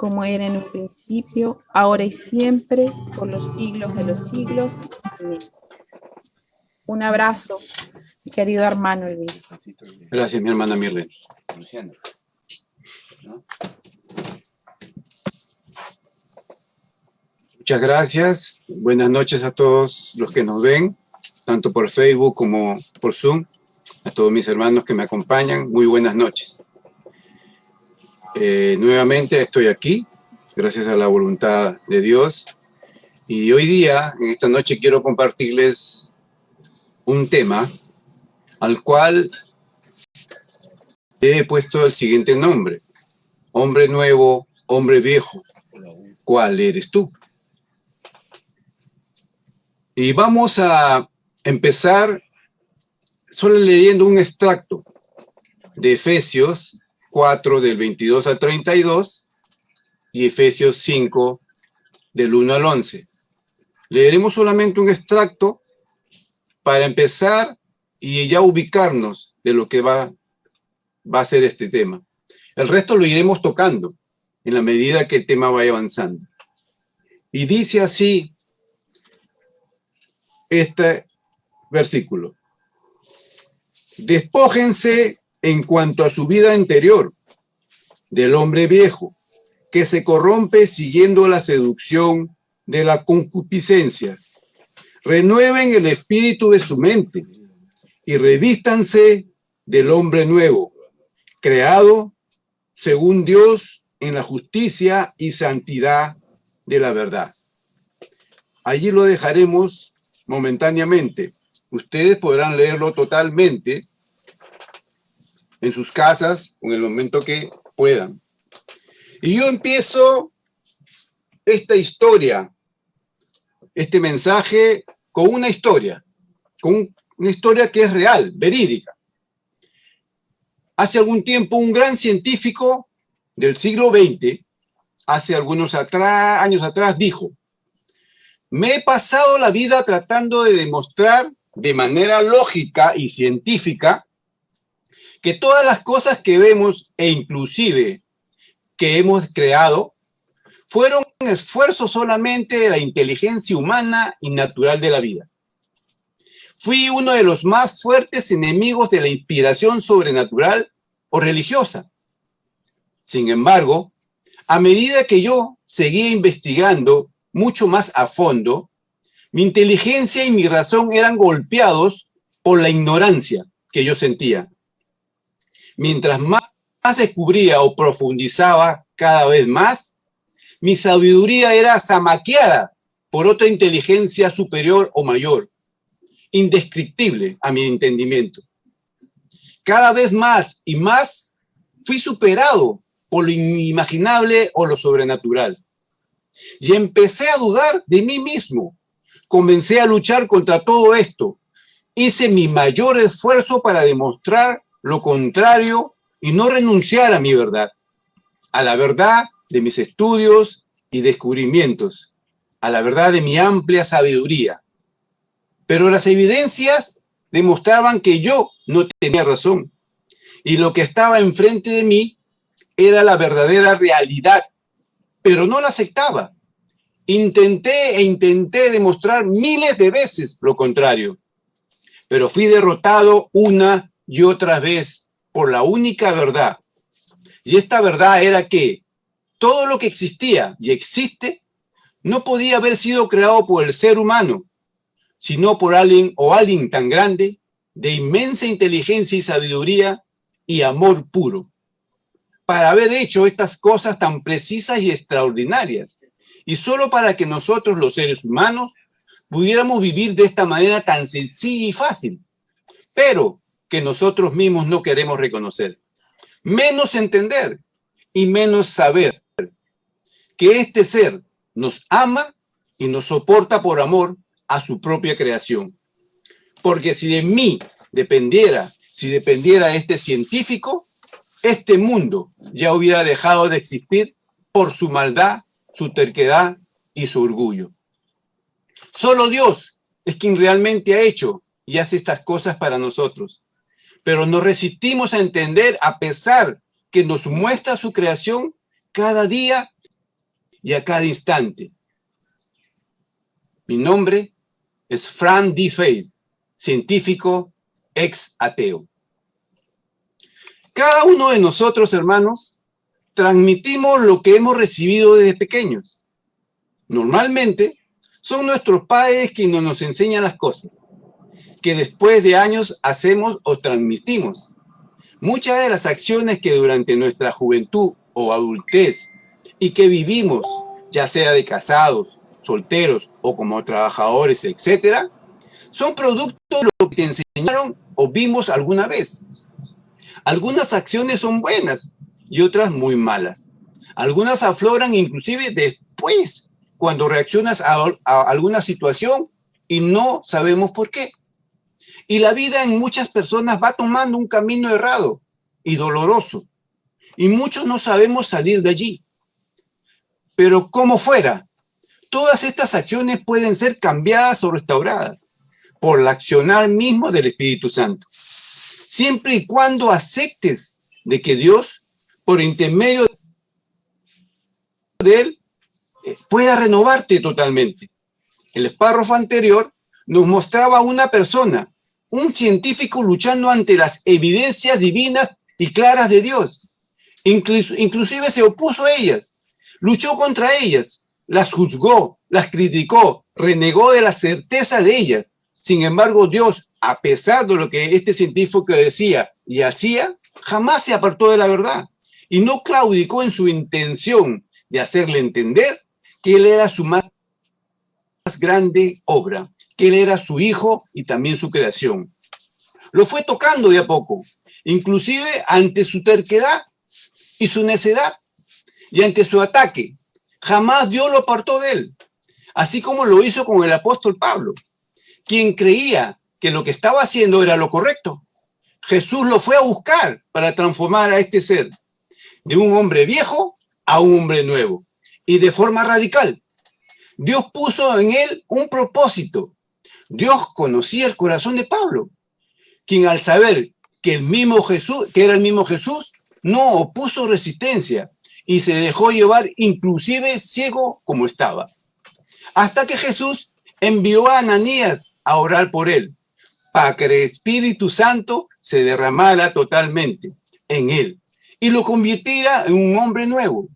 como era en un principio, ahora y siempre, por los siglos de los siglos. Amén. Un abrazo, mi querido hermano Luis. Gracias, mi hermana Mirlen. Luciana. ¿No? Muchas gracias. Buenas noches a todos los que nos ven, tanto por Facebook como por Zoom. A todos mis hermanos que me acompañan, muy buenas noches. Nuevamente estoy aquí, gracias a la voluntad de Dios. Y hoy día, en esta noche, quiero compartirles un tema al cual he puesto el siguiente nombre: hombre nuevo, hombre viejo, ¿cuál eres tú? Y vamos a empezar solo leyendo un extracto de Efesios 4, del 22 al 32, y Efesios 5, del 1 al 11. Leeremos solamente un extracto para empezar y ya ubicarnos de lo que va a ser este tema. El resto lo iremos tocando en la medida que el tema vaya avanzando. Y dice así este versículo: despójense en cuanto a su vida interior del hombre viejo, que se corrompe siguiendo la seducción de la concupiscencia. Renueven el espíritu de su mente y revístanse del hombre nuevo, creado según Dios en la justicia y santidad de la verdad. Allí lo dejaremos momentáneamente. Ustedes podrán leerlo totalmente en sus casas o en el momento que puedan. Y yo empiezo esta historia, este mensaje, con una historia que es real, verídica. Hace algún tiempo, un gran científico del siglo XX, hace algunos años atrás, dijo: me he pasado la vida tratando de demostrar de manera lógica y científica que todas las cosas que vemos e inclusive que hemos creado fueron un esfuerzo solamente de la inteligencia humana y natural de la vida. Fui uno de los más fuertes enemigos de la inspiración sobrenatural o religiosa. Sin embargo, a medida que yo seguía investigando mucho más a fondo, mi inteligencia y mi razón eran golpeados por la ignorancia que yo sentía. Mientras más descubría o profundizaba cada vez más, mi sabiduría era zamaqueada por otra inteligencia superior o mayor, indescriptible a mi entendimiento. Cada vez más y más fui superado por lo inimaginable o lo sobrenatural. Y empecé a dudar de mí mismo. Comencé a luchar contra todo esto. Hice mi mayor esfuerzo para demostrar lo contrario y no renunciar a mi verdad, a la verdad de mis estudios y descubrimientos, a la verdad de mi amplia sabiduría. Pero las evidencias demostraban que yo no tenía razón, y lo que estaba enfrente de mí era la verdadera realidad, pero no la aceptaba. Intenté demostrar miles de veces lo contrario, pero fui derrotado una y otra vez por la única verdad. Y esta verdad era que todo lo que existía y existe no podía haber sido creado por el ser humano, sino por alguien tan grande, de inmensa inteligencia y sabiduría y amor puro, para haber hecho estas cosas tan precisas y extraordinarias, y solo para que nosotros, los seres humanos, pudiéramos vivir de esta manera tan sencilla y fácil, pero que nosotros mismos no queremos reconocer, menos entender y menos saber que este ser nos ama y nos soporta por amor a su propia creación. Porque si de mí dependiera este científico, este mundo ya hubiera dejado de existir por su maldad, su terquedad y su orgullo. Solo Dios es quien realmente ha hecho y hace estas cosas para nosotros. Pero nos resistimos a entender, a pesar que nos muestra su creación cada día y a cada instante. Mi nombre es Frank D. Faith, científico ex ateo. Cada uno de nosotros, hermanos, transmitimos lo que hemos recibido desde pequeños. Normalmente son nuestros padres quienes nos enseñan las cosas que después de años hacemos o transmitimos. Muchas de las acciones que durante nuestra juventud o adultez y que vivimos, ya sea de casados, solteros o como trabajadores, etc., son producto de lo que te enseñaron o vimos alguna vez. Algunas acciones son buenas y otras muy malas. Algunas afloran inclusive después, cuando reaccionas a alguna situación y no sabemos por qué. Y la vida en muchas personas va tomando un camino errado y doloroso. Y muchos no sabemos salir de allí. Pero como fuera, todas estas acciones pueden ser cambiadas o restauradas por el accionar mismo del Espíritu Santo. Siempre y cuando aceptes de que Dios, por intermedio de Él, pueda renovarte totalmente. El párrafo anterior nos mostraba a una persona, un científico luchando ante las evidencias divinas y claras de Dios. Inclusive se opuso a ellas, luchó contra ellas, las juzgó, las criticó, renegó de la certeza de ellas. Sin embargo, Dios, a pesar de lo que este científico decía y hacía, jamás se apartó de la verdad y no claudicó en su intención de hacerle entender que Él era su más grande obra, que Él era su hijo y también su creación. Lo fue tocando de a poco, inclusive ante su terquedad y su necedad y ante su ataque. Jamás Dios lo apartó de él, así como lo hizo con el apóstol Pablo, quien creía que lo que estaba haciendo era lo correcto. Jesús lo fue a buscar para transformar a este ser de un hombre viejo a un hombre nuevo y de forma radical. Dios puso en él un propósito. Dios conocía el corazón de Pablo, quien al saber que era el mismo Jesús, no opuso resistencia y se dejó llevar inclusive ciego como estaba. Hasta que Jesús envió a Ananías a orar por él, para que el Espíritu Santo se derramara totalmente en él y lo convirtiera en un hombre nuevo.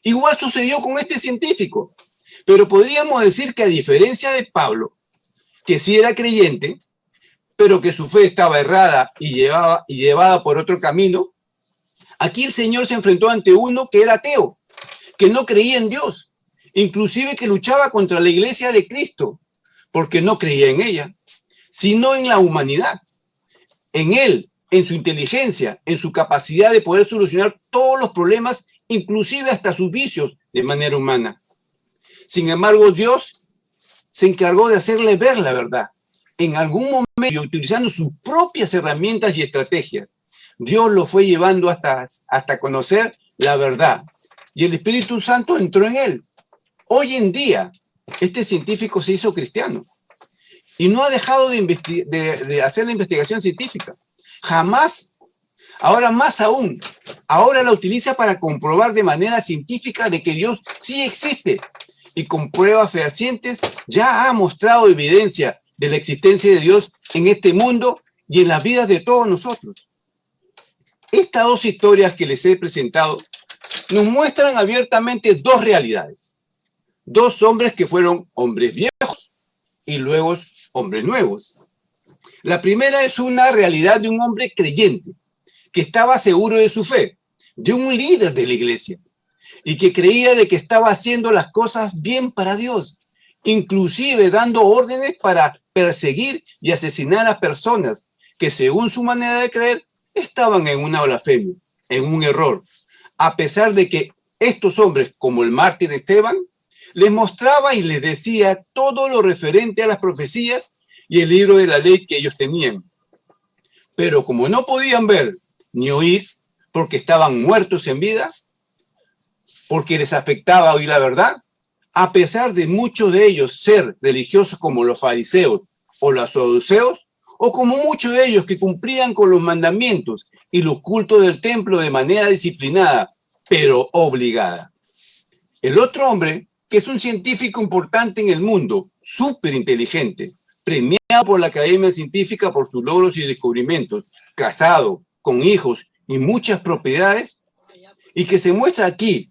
Igual sucedió con este científico, pero podríamos decir que a diferencia de Pablo, que sí era creyente, pero que su fe estaba errada y llevada por otro camino, aquí el Señor se enfrentó ante uno que era ateo, que no creía en Dios, inclusive que luchaba contra la iglesia de Cristo, porque no creía en ella, sino en la humanidad, en Él, en su inteligencia, en su capacidad de poder solucionar todos los problemas, inclusive hasta sus vicios de manera humana. Sin embargo, Dios se encargó de hacerle ver la verdad. En algún momento, utilizando sus propias herramientas y estrategias, Dios lo fue llevando hasta conocer la verdad. Y el Espíritu Santo entró en él. Hoy en día, este científico se hizo cristiano y no ha dejado de hacer la investigación científica. Jamás. Ahora más aún, ahora la utiliza para comprobar de manera científica de que Dios sí existe y con pruebas fehacientes ya ha mostrado evidencia de la existencia de Dios en este mundo y en las vidas de todos nosotros. Estas dos historias que les he presentado nos muestran abiertamente dos realidades. Dos hombres que fueron hombres viejos y luego hombres nuevos. La primera es una realidad de un hombre creyente que estaba seguro de su fe, de un líder de la iglesia y que creía de que estaba haciendo las cosas bien para Dios, inclusive dando órdenes para perseguir y asesinar a personas que según su manera de creer estaban en una blasfemia, en un error, a pesar de que estos hombres, como el mártir Esteban, les mostraba y les decía todo lo referente a las profecías y el libro de la ley que ellos tenían. Pero como no podían ver ni oír, porque estaban muertos en vida, porque les afectaba oír la verdad, a pesar de muchos de ellos ser religiosos como los fariseos o los saduceos, o como muchos de ellos que cumplían con los mandamientos y los cultos del templo de manera disciplinada, pero obligada. El otro hombre, que es un científico importante en el mundo, súper inteligente, premiado por la Academia Científica por sus logros y descubrimientos, casado, con hijos y muchas propiedades, y que se muestra aquí,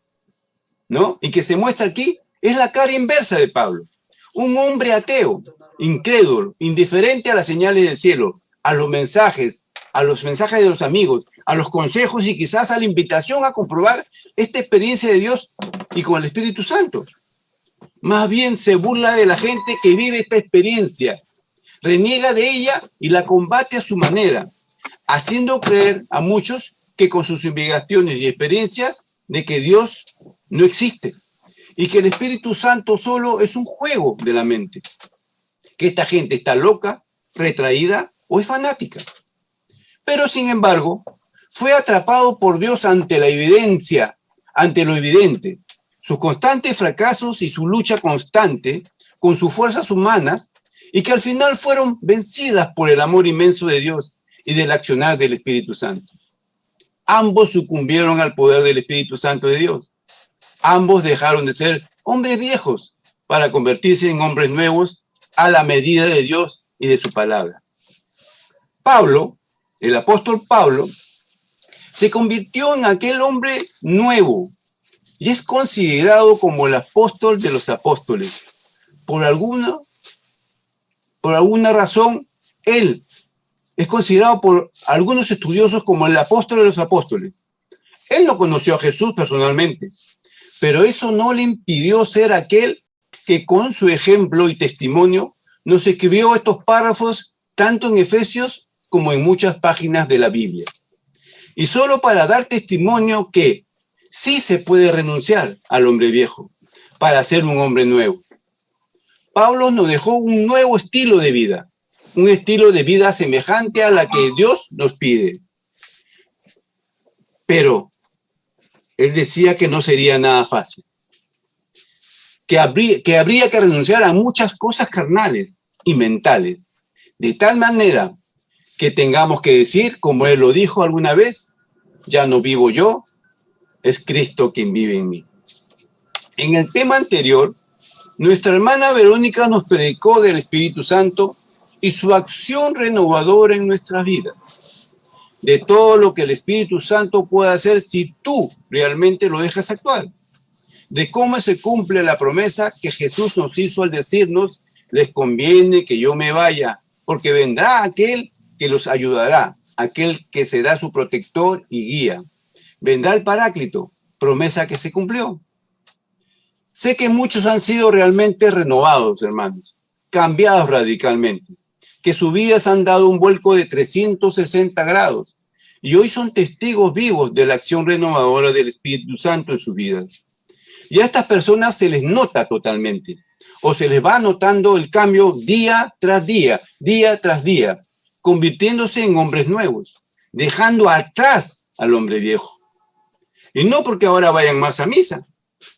¿no? Y que se muestra aquí es la cara inversa de Pablo. Un hombre ateo, incrédulo, indiferente a las señales del cielo, a los mensajes de los amigos, a los consejos y quizás a la invitación a comprobar esta experiencia de Dios y con el Espíritu Santo. Más bien se burla de la gente que vive esta experiencia, reniega de ella y la combate a su manera, haciendo creer a muchos que con sus investigaciones y experiencias de que Dios no existe y que el Espíritu Santo solo es un juego de la mente, que esta gente está loca, retraída o es fanática. Pero sin embargo, fue atrapado por Dios ante la evidencia, ante lo evidente, sus constantes fracasos y su lucha constante con sus fuerzas humanas, y que al final fueron vencidas por el amor inmenso de Dios y del accionar del Espíritu Santo. Ambos sucumbieron al poder del Espíritu Santo de Dios. Ambos dejaron de ser hombres viejos para convertirse en hombres nuevos a la medida de Dios y de su palabra. Pablo, el apóstol Pablo, se convirtió en aquel hombre nuevo y es considerado como el apóstol de los apóstoles. Por alguna razón, él es considerado por algunos estudiosos como el apóstol de los apóstoles. Él no conoció a Jesús personalmente, pero eso no le impidió ser aquel que con su ejemplo y testimonio nos escribió estos párrafos tanto en Efesios como en muchas páginas de la Biblia. Y solo para dar testimonio que sí se puede renunciar al hombre viejo para ser un hombre nuevo. Pablo nos dejó un nuevo estilo de vida, un estilo de vida semejante a la que Dios nos pide. Pero él decía que no sería nada fácil, que habría que renunciar a muchas cosas carnales y mentales, de tal manera que tengamos que decir, como él lo dijo alguna vez, ya no vivo yo, es Cristo quien vive en mí. En el tema anterior, nuestra hermana Verónica nos predicó del Espíritu Santo y su acción renovadora en nuestras vidas, de todo lo que el Espíritu Santo puede hacer si tú realmente lo dejas actuar, de cómo se cumple la promesa que Jesús nos hizo al decirnos, les conviene que yo me vaya, porque vendrá aquel que los ayudará, aquel que será su protector y guía. Vendrá el Paráclito, promesa que se cumplió. Sé que muchos han sido realmente renovados, hermanos, cambiados radicalmente, que sus vidas han dado un vuelco de 360 grados y hoy son testigos vivos de la acción renovadora del Espíritu Santo en sus vidas. Y a estas personas se les nota totalmente, o se les va notando el cambio día tras día, convirtiéndose en hombres nuevos, dejando atrás al hombre viejo. Y no porque ahora vayan más a misa,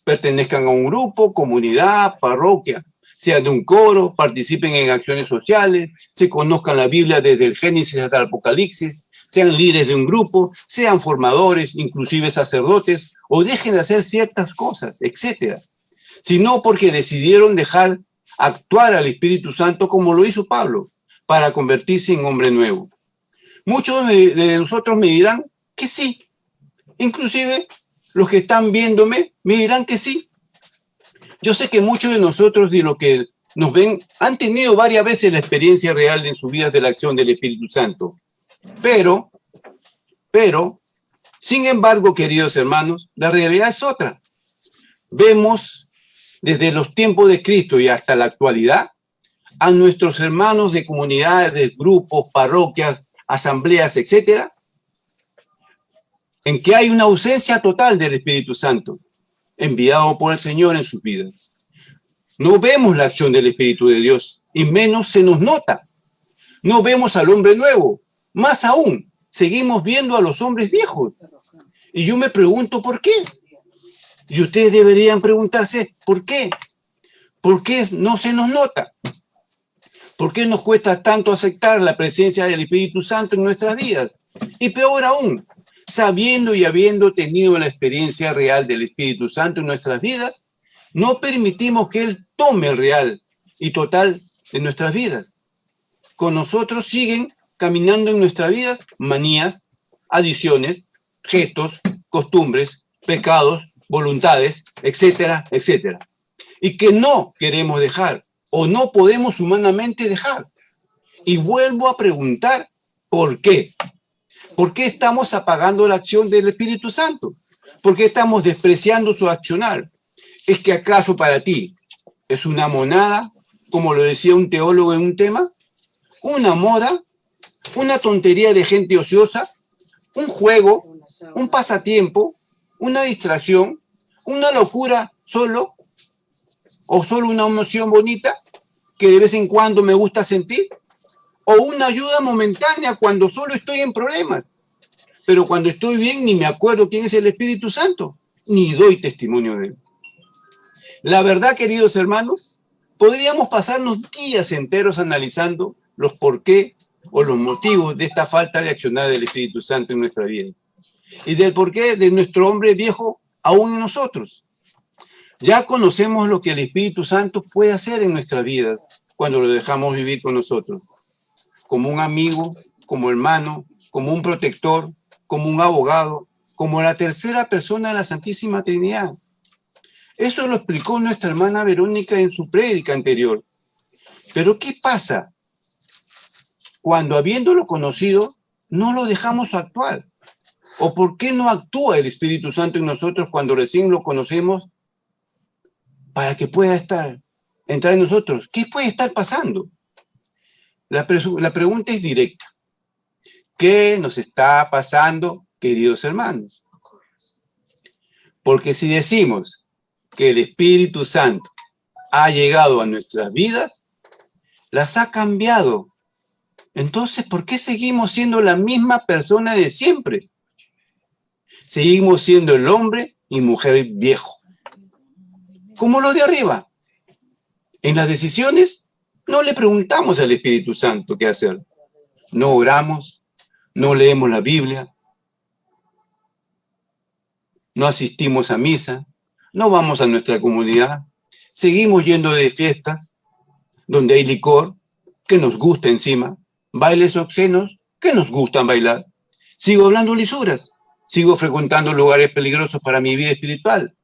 pertenezcan a un grupo, comunidad, parroquia, sean de un coro, participen en acciones sociales, se conozcan la Biblia desde el Génesis hasta el Apocalipsis, sean líderes de un grupo, sean formadores, inclusive sacerdotes, o dejen de hacer ciertas cosas, etc. Sino porque decidieron dejar actuar al Espíritu Santo como lo hizo Pablo, para convertirse en hombre nuevo. Muchos de nosotros me dirán que sí. Inclusive los que están viéndome me dirán que sí. Yo sé que muchos de nosotros y los que nos ven han tenido varias veces la experiencia real en sus vidas de la acción del Espíritu Santo. Pero, sin embargo, queridos hermanos, la realidad es otra. Vemos desde los tiempos de Cristo y hasta la actualidad a nuestros hermanos de comunidades, grupos, parroquias, asambleas, etcétera, en que hay una ausencia total del Espíritu Santo enviado por el Señor en sus vidas. No vemos la acción del Espíritu de Dios y menos se nos nota. No vemos al hombre nuevo. Más aún, seguimos viendo a los hombres viejos. Y yo me pregunto por qué. Y ustedes deberían preguntarse por qué. ¿Por qué no se nos nota? ¿Por qué nos cuesta tanto aceptar la presencia del Espíritu Santo en nuestras vidas? Y peor aún, sabiendo y habiendo tenido la experiencia real del Espíritu Santo en nuestras vidas, no permitimos que Él tome el real y total de nuestras vidas. Con nosotros siguen caminando en nuestras vidas manías, adiciones, gestos, costumbres, pecados, voluntades, etcétera, etcétera. Y que no queremos dejar o no podemos humanamente dejar. Y vuelvo a preguntar, ¿por qué? ¿Por qué estamos apagando la acción del Espíritu Santo? ¿Por qué estamos despreciando su accionar? ¿Es que acaso para ti es una monada, como lo decía un teólogo en un tema? ¿Una moda? ¿Una tontería de gente ociosa? ¿Un juego? ¿Un pasatiempo? ¿Una distracción? ¿Una locura solo? ¿O solo una emoción bonita que de vez en cuando me gusta sentir? ¿O una ayuda momentánea cuando solo estoy en problemas? Pero cuando estoy bien ni me acuerdo quién es el Espíritu Santo, ni doy testimonio de él. La verdad, queridos hermanos, podríamos pasarnos días enteros analizando los por qué o los motivos de esta falta de accionar del Espíritu Santo en nuestra vida y del por qué de nuestro hombre viejo aún en nosotros. Ya conocemos lo que el Espíritu Santo puede hacer en nuestras vidas cuando lo dejamos vivir con nosotros, como un amigo, como hermano, como un protector, como un abogado, como la tercera persona de la Santísima Trinidad. Eso lo explicó nuestra hermana Verónica en su prédica anterior. Pero ¿qué pasa cuando, habiéndolo conocido, no lo dejamos actuar? ¿O por qué no actúa el Espíritu Santo en nosotros cuando recién lo conocemos para que pueda entrar en nosotros? ¿Qué puede estar pasando? La pregunta es directa. ¿Qué nos está pasando, queridos hermanos? Porque si decimos que el Espíritu Santo ha llegado a nuestras vidas, las ha cambiado. Entonces, ¿por qué seguimos siendo la misma persona de siempre? Seguimos siendo el hombre y mujer viejo. Como lo de arriba. En las decisiones, no le preguntamos al Espíritu Santo qué hacer. No oramos, no leemos la Biblia, no asistimos a misa, no vamos a nuestra comunidad, seguimos yendo de fiestas donde hay licor, que nos gusta encima, bailes obscenos, que nos gustan bailar. Sigo hablando lisuras, sigo frecuentando lugares peligrosos para mi vida espiritual.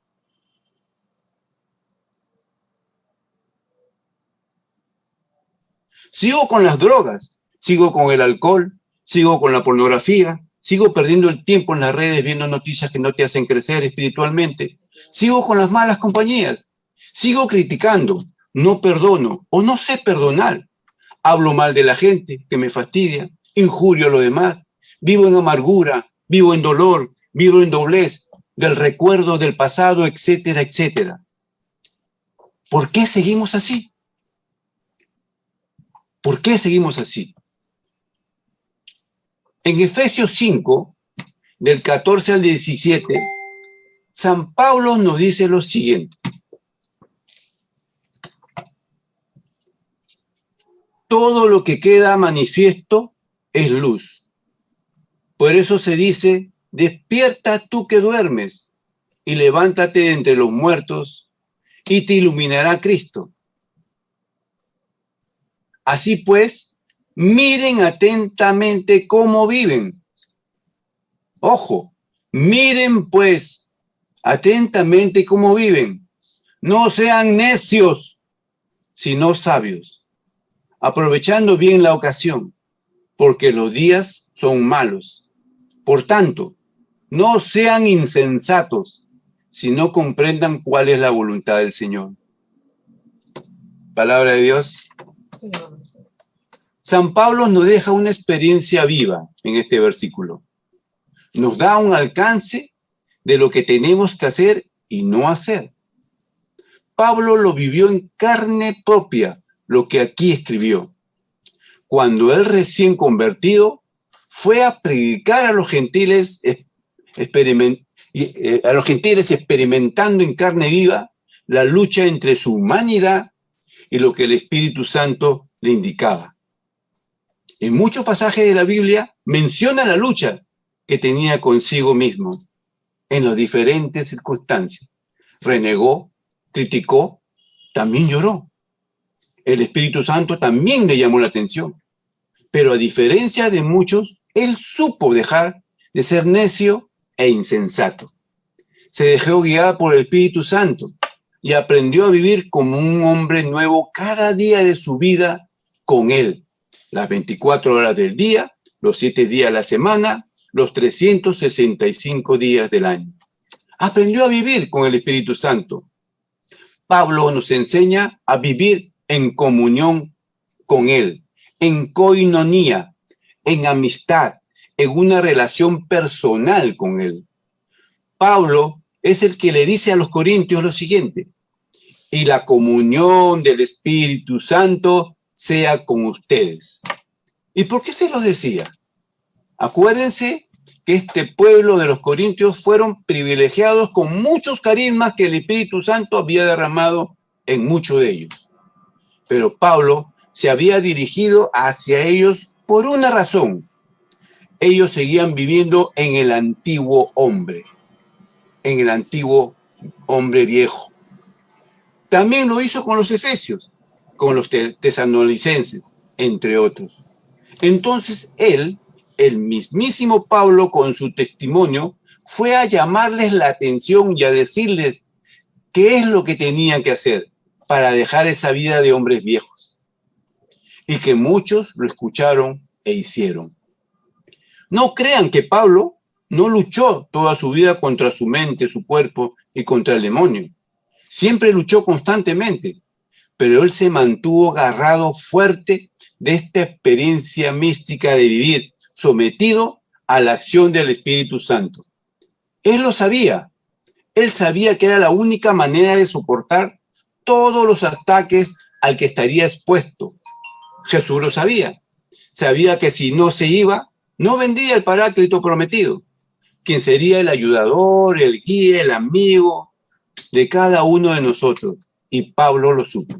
Sigo con las drogas, sigo con el alcohol, sigo con la pornografía, sigo perdiendo el tiempo en las redes viendo noticias que no te hacen crecer espiritualmente. Sigo con las malas compañías, sigo criticando, no perdono o no sé perdonar. Hablo mal de la gente que me fastidia, injurio a los demás, vivo en amargura, vivo en dolor, vivo en doblez, del recuerdo del pasado, etcétera, etcétera. ¿Por qué seguimos así? ¿Por qué seguimos así? En Efesios 5, del 14 al 17, San Pablo nos dice lo siguiente. Todo lo que queda manifiesto es luz. Por eso se dice, despierta tú que duermes y levántate de entre los muertos y te iluminará Cristo. Así pues, miren atentamente cómo viven. Ojo, miren pues atentamente cómo viven. No sean necios, sino sabios, aprovechando bien la ocasión, porque los días son malos. Por tanto, no sean insensatos, sino comprendan cuál es la voluntad del Señor. Palabra de Dios. San Pablo nos deja una experiencia viva en este versículo. Nos da un alcance de lo que tenemos que hacer y no hacer. Pablo lo vivió en carne propia, lo que aquí escribió. Cuando él recién convertido fue a predicar a los gentiles, experimentando en carne viva la lucha entre su humanidad y lo que el Espíritu Santo le indicaba. En muchos pasajes de la Biblia menciona la lucha que tenía consigo mismo en las diferentes circunstancias. Renegó, criticó, también lloró. El Espíritu Santo también le llamó la atención. Pero a diferencia de muchos, él supo dejar de ser necio e insensato. Se dejó guiar por el Espíritu Santo y aprendió a vivir como un hombre nuevo cada día de su vida con él. Las 24 horas del día, los 7 días de la semana, los 365 días del año. Aprendió a vivir con el Espíritu Santo. Pablo nos enseña a vivir en comunión con él, en koinonía, en amistad, en una relación personal con él. Pablo es el que le dice a los corintios lo siguiente: y la comunión del Espíritu Santo sea con ustedes. ¿Y por qué se lo decía? Acuérdense que este pueblo de los corintios fueron privilegiados con muchos carismas que el Espíritu Santo había derramado en muchos de ellos. Pero Pablo se había dirigido hacia ellos por una razón. Ellos seguían viviendo en el antiguo hombre viejo. También lo hizo con los efesios, con los tesalonicenses, entre otros. Entonces él, el mismísimo Pablo, con su testimonio, fue a llamarles la atención y a decirles qué es lo que tenían que hacer para dejar esa vida de hombres viejos. Y que muchos lo escucharon e hicieron. No crean que Pablo no luchó toda su vida contra su mente, su cuerpo y contra el demonio. Siempre luchó constantemente, pero él se mantuvo agarrado fuerte de esta experiencia mística de vivir sometido a la acción del Espíritu Santo. Él lo sabía. Él sabía que era la única manera de soportar todos los ataques al que estaría expuesto. Jesús lo sabía. Sabía que si no se iba, no vendría el Paráclito prometido, quien sería el ayudador, el guía, el amigo de cada uno de nosotros. Y Pablo lo supo.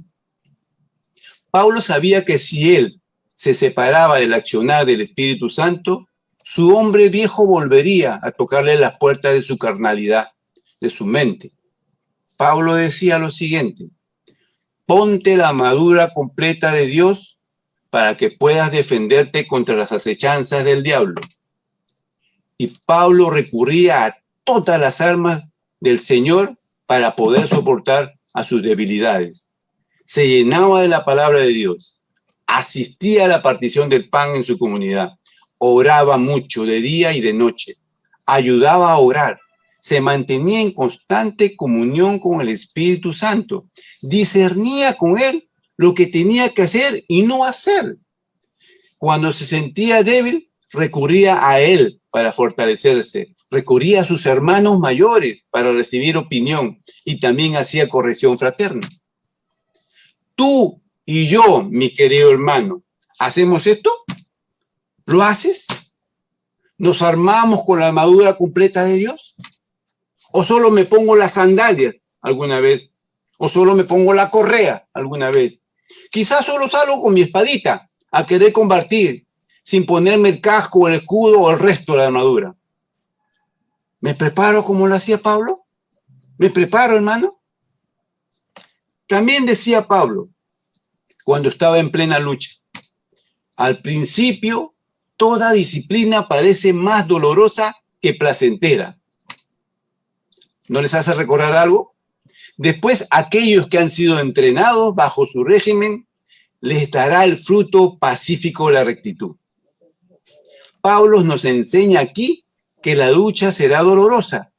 Pablo sabía que si él se separaba del accionar del Espíritu Santo, su hombre viejo volvería a tocarle las puertas de su carnalidad, de su mente. Pablo decía lo siguiente: ponte la armadura completa de Dios para que puedas defenderte contra las acechanzas del diablo. Y Pablo recurría a todas las armas del Señor para poder soportar a sus debilidades. Se llenaba de la palabra de Dios, asistía a la partición del pan en su comunidad, oraba mucho de día y de noche, ayudaba a orar, se mantenía en constante comunión con el Espíritu Santo, discernía con él lo que tenía que hacer y no hacer. Cuando se sentía débil, recurría a él para fortalecerse, recurría a sus hermanos mayores para recibir opinión y también hacía corrección fraterna. Tú y yo, mi querido hermano, ¿hacemos esto? ¿Lo haces? ¿Nos armamos con la armadura completa de Dios? ¿O solo me pongo las sandalias alguna vez? ¿O solo me pongo la correa alguna vez? Quizás solo salgo con mi espadita a querer combatir sin ponerme el casco, el escudo o el resto de la armadura. ¿Me preparo como lo hacía Pablo? ¿Me preparo, hermano? También decía Pablo, cuando estaba en plena lucha: al principio, toda disciplina parece más dolorosa que placentera. ¿No les hace recordar algo? Después, aquellos que han sido entrenados bajo su régimen, les dará el fruto pacífico de la rectitud. Pablo nos enseña aquí que la lucha será dolorosa,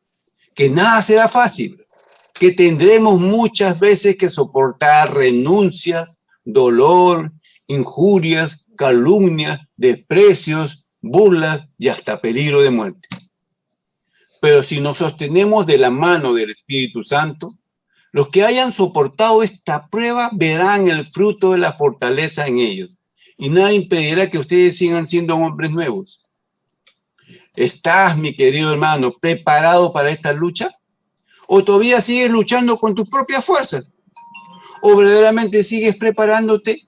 que nada será fácil, que tendremos muchas veces que soportar renuncias, dolor, injurias, calumnias, desprecios, burlas y hasta peligro de muerte. Pero si nos sostenemos de la mano del Espíritu Santo, los que hayan soportado esta prueba verán el fruto de la fortaleza en ellos, y nada impedirá que ustedes sigan siendo hombres nuevos. ¿Estás, mi querido hermano, preparado para esta lucha? ¿O todavía sigues luchando con tus propias fuerzas? ¿O verdaderamente sigues preparándote?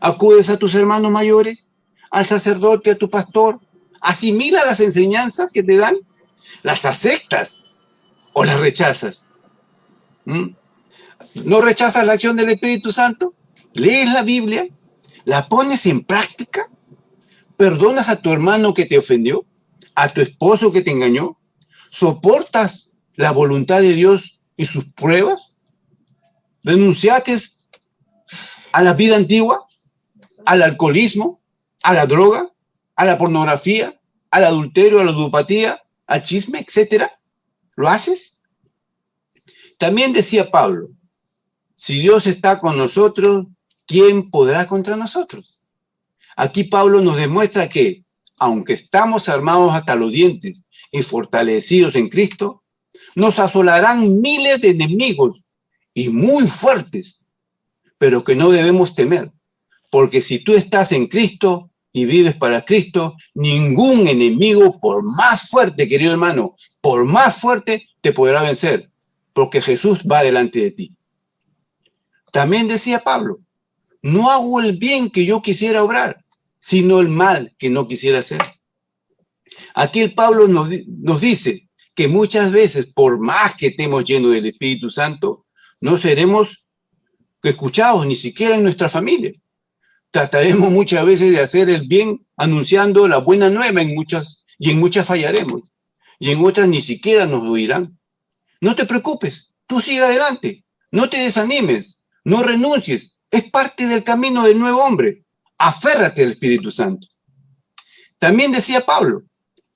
¿Acudes a tus hermanos mayores, al sacerdote, a tu pastor, ¿Asimilas las enseñanzas que te dan? ¿Las aceptas o las rechazas? ¿Mm? ¿No rechazas la acción del Espíritu Santo? ¿Lees la Biblia? ¿La pones en práctica? ¿Perdonas a tu hermano que te ofendió? ¿A tu esposo que te engañó? ¿Soportas la voluntad de Dios y sus pruebas? ¿Renunciaste a la vida antigua? ¿Al alcoholismo? ¿A la droga? ¿A la pornografía? ¿Al adulterio? ¿A la ludopatía? ¿Al chisme? Etcétera. ¿Lo haces? También decía Pablo, si Dios está con nosotros, ¿quién podrá contra nosotros? Aquí Pablo nos demuestra que, aunque estamos armados hasta los dientes y fortalecidos en Cristo, nos asolarán miles de enemigos y muy fuertes, pero que no debemos temer, porque si tú estás en Cristo y vives para Cristo, ningún enemigo, por más fuerte, querido hermano, por más fuerte, te podrá vencer, porque Jesús va delante de ti. También decía Pablo, no hago el bien que yo quisiera obrar, sino el mal que no quisiera hacer. Aquí el Pablo nos dice que muchas veces, por más que estemos llenos del Espíritu Santo, no seremos escuchados ni siquiera en nuestra familia. Trataremos muchas veces de hacer el bien anunciando la buena nueva en muchas fallaremos. Y en otras ni siquiera nos oirán. No te preocupes, tú sigue adelante, no te desanimes, no renuncies, es parte del camino del nuevo hombre. Aférrate al Espíritu Santo. También decía Pablo,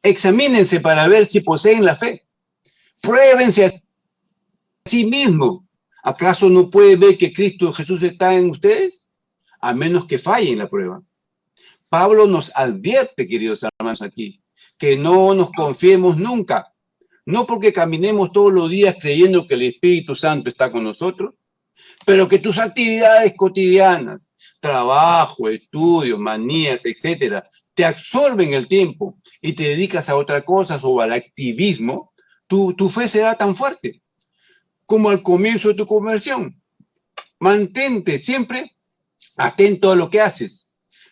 examínense para ver si poseen la fe. Pruébense a sí mismos. ¿Acaso no puede ver que Cristo Jesús está en ustedes? A menos que fallen la prueba. Pablo nos advierte, queridos hermanos, aquí, que no nos confiemos nunca. No porque caminemos todos los días creyendo que el Espíritu Santo está con nosotros, pero que tus actividades cotidianas, trabajo, estudios, manías, etcétera, te absorben el tiempo y te dedicas a otra cosa o al activismo, tu fe será tan fuerte como al comienzo de tu conversión. Mantente siempre atento a lo que haces.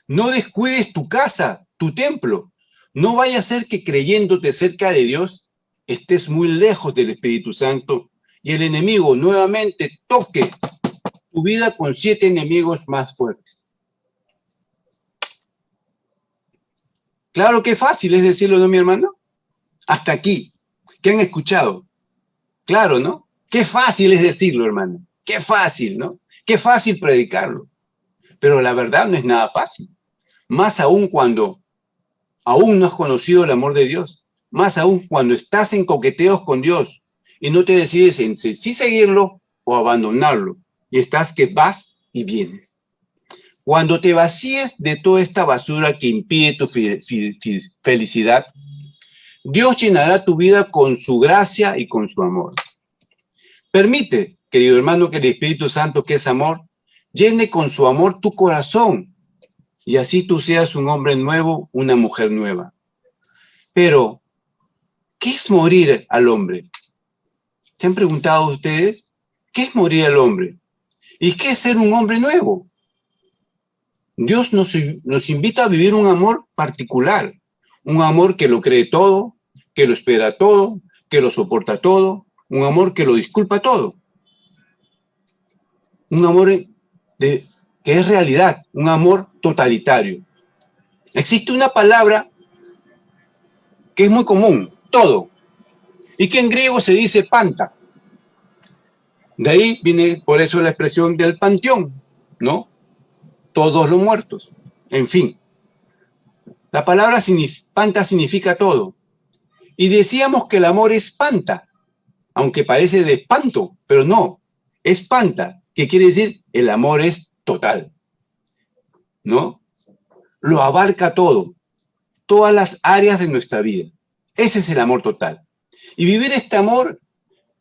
No descuides tu casa, tu templo. No vaya a ser que creyéndote cerca de Dios, estés muy lejos del Espíritu Santo y el enemigo nuevamente toque tu vida con 7 enemigos más fuertes. Claro que fácil es decirlo, ¿no, mi hermano? Hasta aquí. ¿Qué han escuchado? Claro, ¿no? Qué fácil es decirlo, hermano. Qué fácil, ¿no? Qué fácil predicarlo. Pero la verdad no es nada fácil. Más aún cuando aún no has conocido el amor de Dios. Más aún cuando estás en coqueteos con Dios y no te decides en sí seguirlo o abandonarlo. Y estás que vas y vienes. Cuando te vacíes de toda esta basura que impide tu felicidad, Dios llenará tu vida con su gracia y con su amor. Permite, querido hermano, que el Espíritu Santo, que es amor, llene con su amor tu corazón y así tú seas un hombre nuevo, una mujer nueva. Pero, ¿qué es morir al hombre? ¿Se han preguntado ustedes? ¿Qué es morir al hombre? ¿Y qué es ser un hombre nuevo? Dios nos invita a vivir un amor particular, un amor que lo cree todo, que lo espera todo, que lo soporta todo, un amor que lo disculpa todo. Un amor que es realidad, un amor totalitario. Existe una palabra que es muy común, todo, y que en griego se dice panta. De ahí viene por eso la expresión del panteón, ¿no? Todos los muertos. En fin, la palabra panta significa todo. Y decíamos que el amor espanta, aunque parece de espanto, pero no, espanta, que quiere decir el amor es total, ¿no? Lo abarca todo, todas las áreas de nuestra vida. Ese es el amor total. Y vivir este amor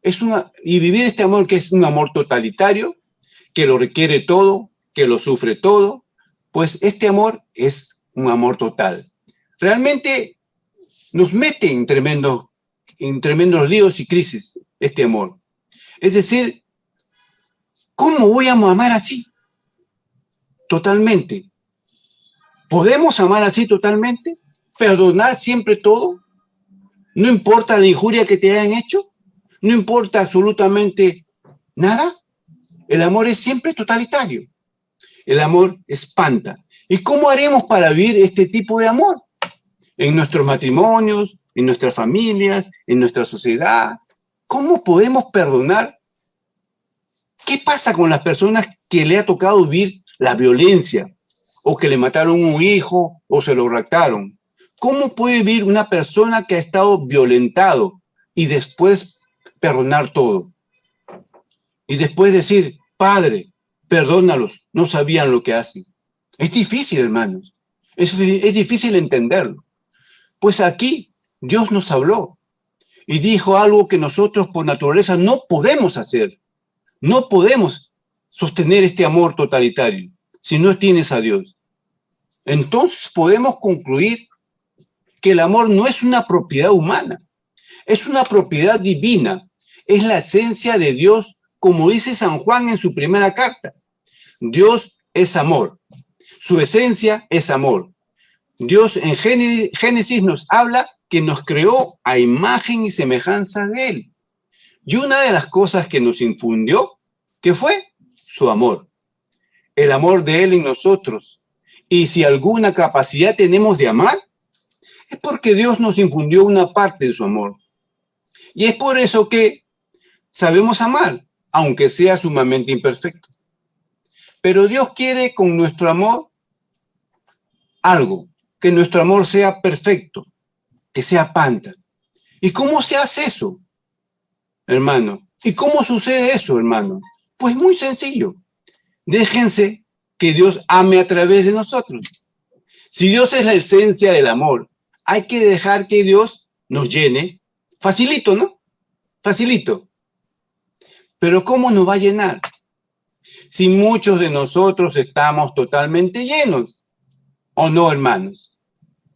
que es un amor totalitario, que lo requiere todo, que lo sufre todo, pues este amor es un amor total. Realmente nos mete en tremendos líos y crisis este amor. Es decir, ¿cómo voy a amar así? Totalmente. ¿Podemos amar así totalmente? perdonar siempre todo? ¿No importa la injuria que te hayan hecho? ¿No importa absolutamente nada? El amor es siempre totalitario. El amor espanta. ¿Y cómo haremos para vivir este tipo de amor? En nuestros matrimonios, en nuestras familias, en nuestra sociedad. ¿Cómo podemos perdonar? ¿Qué pasa con las personas que le ha tocado vivir la violencia? O que le mataron un hijo o se lo raptaron. ¿Cómo puede vivir una persona que ha estado violentado y después perdonar todo? Y después decir, Padre, perdónalos, no sabían lo que hacen. Es difícil, hermanos. Es difícil entenderlo. Pues aquí Dios nos habló y dijo algo que nosotros por naturaleza no podemos hacer. No podemos sostener este amor totalitario si no tienes a Dios. Entonces podemos concluir que el amor no es una propiedad humana, es una propiedad divina, es la esencia de Dios, como dice San Juan en su primera carta. Dios es amor, su esencia es amor. Dios en Génesis nos habla que nos creó a imagen y semejanza de Él. Y una de las cosas que nos infundió, ¿qué fue? Su amor. El amor de Él en nosotros. Y si alguna capacidad tenemos de amar, es porque Dios nos infundió una parte de su amor. Y es por eso que sabemos amar, aunque sea sumamente imperfecto. Pero Dios quiere con nuestro amor algo, que nuestro amor sea perfecto, que sea panta. ¿Y cómo se hace eso, hermano? ¿Y cómo sucede eso, hermano? Pues muy sencillo. Déjense que Dios ame a través de nosotros. Si Dios es la esencia del amor, hay que dejar que Dios nos llene. Facilito, ¿no? Facilito. Pero ¿cómo nos va a llenar? Si muchos de nosotros estamos totalmente llenos. ¿O no, hermanos?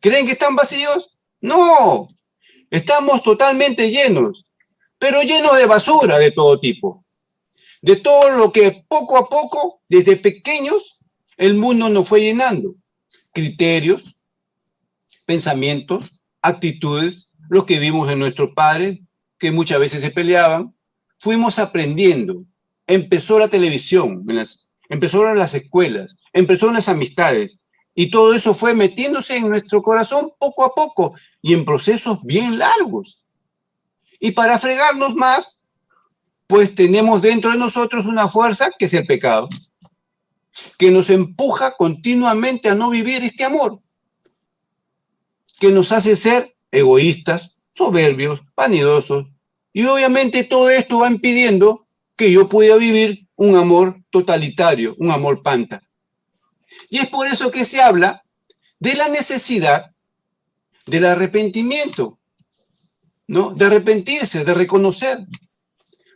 ¿Creen que están vacíos? No. Estamos totalmente llenos. Pero llenos de basura de todo tipo. De todo lo que poco a poco, desde pequeños, el mundo nos fue llenando. Criterios, pensamientos, actitudes, lo que vimos en nuestros padres, que muchas veces se peleaban. Fuimos aprendiendo. Empezó la televisión, empezaron las escuelas, empezaron las amistades. Y todo eso fue metiéndose en nuestro corazón poco a poco y en procesos bien largos. Y para fregarnos más, pues tenemos dentro de nosotros una fuerza que es el pecado, que nos empuja continuamente a no vivir este amor, que nos hace ser egoístas, soberbios, vanidosos. Y obviamente todo esto va impidiendo que yo pueda vivir un amor totalitario, un amor panta. Y es por eso que se habla de la necesidad del arrepentimiento, ¿no? De arrepentirse, de reconocer.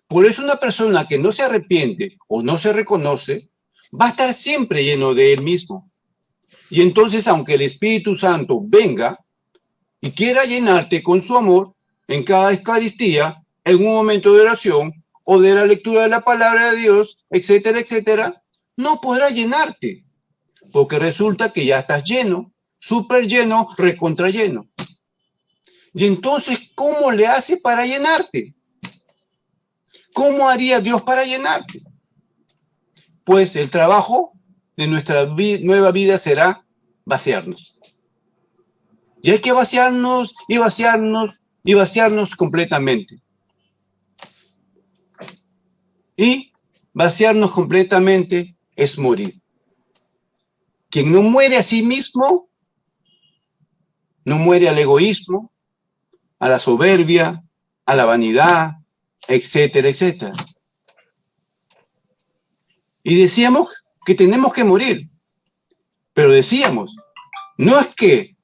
Por eso una persona que no se arrepiente o no se reconoce, va a estar siempre lleno de él mismo. Y entonces, aunque el Espíritu Santo venga y quiera llenarte con su amor en cada Eucaristía, en un momento de oración o de la lectura de la palabra de Dios, etcétera, etcétera, no podrá llenarte. Porque resulta que ya estás lleno, súper lleno, recontra lleno. Y entonces, ¿cómo le hace para llenarte? ¿Cómo haría Dios para llenarte? Pues el trabajo de nuestra nueva vida será vaciarnos. Y hay que vaciarnos y vaciarnos y vaciarnos completamente. Y vaciarnos completamente es morir. Quien no muere a sí mismo, no muere al egoísmo, a la soberbia, a la vanidad, etcétera, etcétera. Y decíamos que tenemos que morir. Pero decíamos, no es que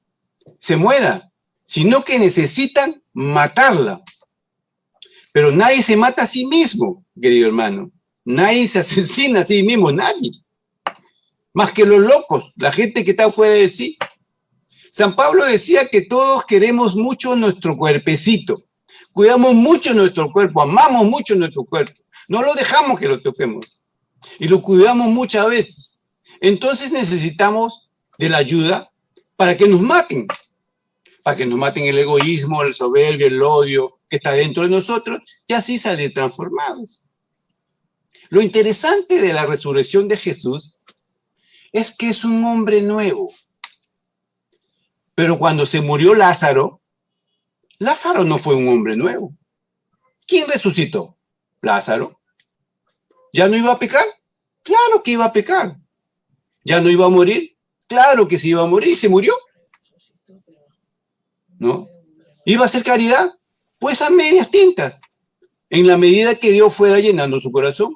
se muera, sino que necesitan matarla. Pero nadie se mata a sí mismo, querido hermano. Nadie se asesina a sí mismo, nadie. Más que los locos, la gente que está fuera de sí. San Pablo decía que todos queremos mucho nuestro cuerpecito. Cuidamos mucho nuestro cuerpo, amamos mucho nuestro cuerpo. No lo dejamos que lo toquemos. Y lo cuidamos muchas veces. Entonces necesitamos de la ayuda para que nos maten. para que nos maten el egoísmo, el soberbio, el odio que está dentro de nosotros, y así salir transformados. Lo interesante de la resurrección de Jesús es que es un hombre nuevo. Pero cuando se murió Lázaro, Lázaro no fue un hombre nuevo. ¿Quién resucitó? Lázaro. ¿Ya no iba a pecar? Claro que iba a pecar. ¿Ya no iba a morir? Claro que se iba a morir y se murió. ¿No? ¿Iba a hacer caridad? Pues a medias tintas, en la medida que Dios fuera llenando su corazón.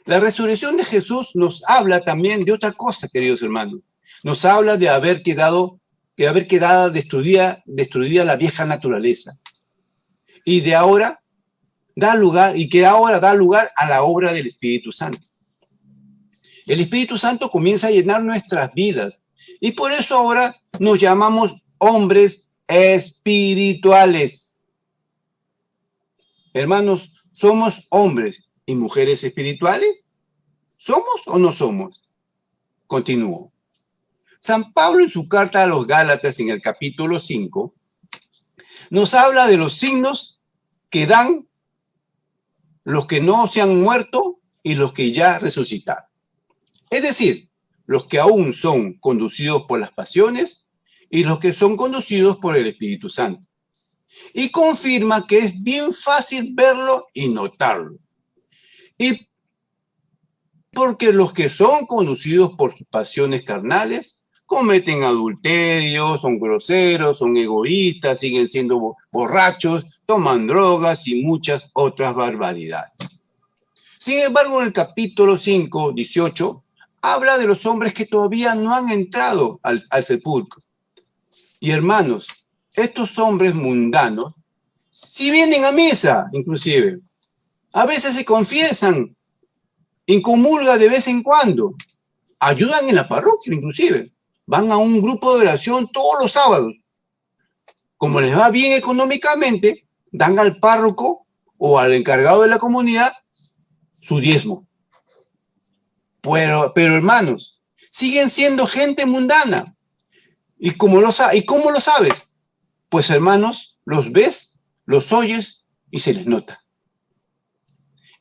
La resurrección de Jesús nos habla también de otra cosa, queridos hermanos. Nos habla de haber quedado destruida la vieja naturaleza. Y de ahora da lugar a la obra del Espíritu Santo. El Espíritu Santo comienza a llenar nuestras vidas. Y por eso ahora nos llamamos hombres espirituales. Hermanos, ¿somos hombres y mujeres espirituales? ¿Somos o no somos? Continúo. San Pablo en su carta a los Gálatas en el capítulo 5 nos habla de los signos que dan los que no se han muerto y los que ya resucitaron. Es decir, los que aún son conducidos por las pasiones y los que son conducidos por el Espíritu Santo. Y confirma que es bien fácil verlo y notarlo. Y porque los que son conducidos por sus pasiones carnales cometen adulterio, son groseros, son egoístas, siguen siendo borrachos, toman drogas y muchas otras barbaridades. Sin embargo, en el capítulo 5, 18, habla de los hombres que todavía no han entrado al sepulcro. Y hermanos, estos hombres mundanos, si vienen a misa, inclusive, a veces se confiesan, incomulgan de vez en cuando, ayudan en la parroquia, inclusive, van a un grupo de oración todos los sábados. Como les va bien económicamente, dan al párroco o al encargado de la comunidad su diezmo. Pero hermanos, siguen siendo gente mundana. ¿Y cómo lo sabes? Pues hermanos, los ves, los oyes y se les nota.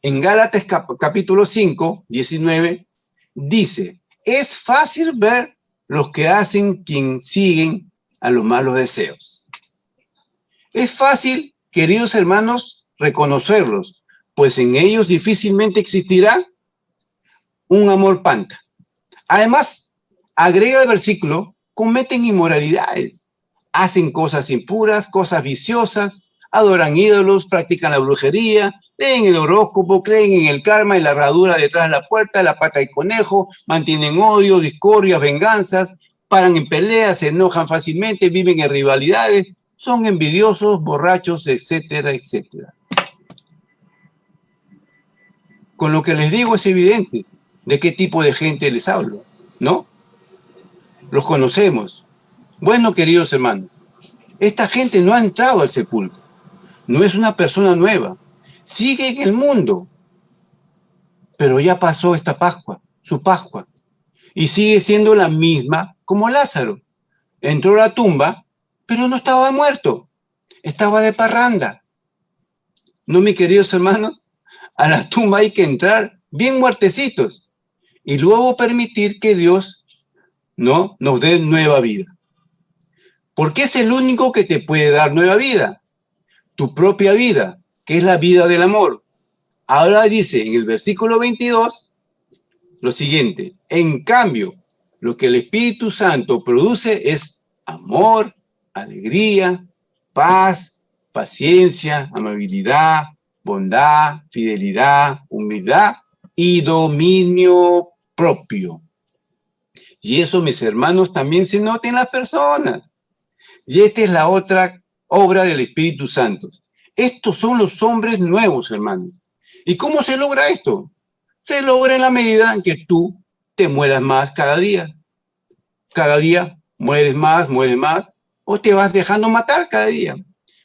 En Gálatas capítulo 5, 19, dice, es fácil ver los que hacen quien siguen a los malos deseos. Es fácil, queridos hermanos, reconocerlos, pues en ellos difícilmente existirá un amor panta. Además, agrega el versículo, cometen inmoralidades, hacen cosas impuras, cosas viciosas, adoran ídolos, practican la brujería, leen el horóscopo, creen en el karma, en la herradura detrás de la puerta, la pata de conejo, mantienen odio, discordias, venganzas, paran en peleas, se enojan fácilmente, viven en rivalidades, son envidiosos, borrachos, etcétera, etcétera. Con lo que les digo es evidente de qué tipo de gente les hablo, ¿no? Los conocemos. Bueno, queridos hermanos, esta gente no ha entrado al sepulcro, no es una persona nueva, sigue en el mundo, pero ya pasó esta Pascua, su Pascua, y sigue siendo la misma como Lázaro. Entró a la tumba, pero no estaba muerto, estaba de parranda. ¿No, mis queridos hermanos? A la tumba hay que entrar bien muertecitos y luego permitir que Dios nos dé nueva vida. Porque es el único que te puede dar nueva vida, tu propia vida, que es la vida del amor. Ahora dice en el versículo 22 lo siguiente, en cambio, lo que el Espíritu Santo produce es amor, alegría, paz, paciencia, amabilidad, bondad, fidelidad, humildad y dominio propio. Y eso, mis hermanos, también se nota en las personas. Y esta es la otra obra del Espíritu Santo. Estos son los hombres nuevos, hermanos. ¿Y cómo se logra esto? Se logra en la medida en que tú te mueras más cada día. Cada día mueres más, o te vas dejando matar cada día.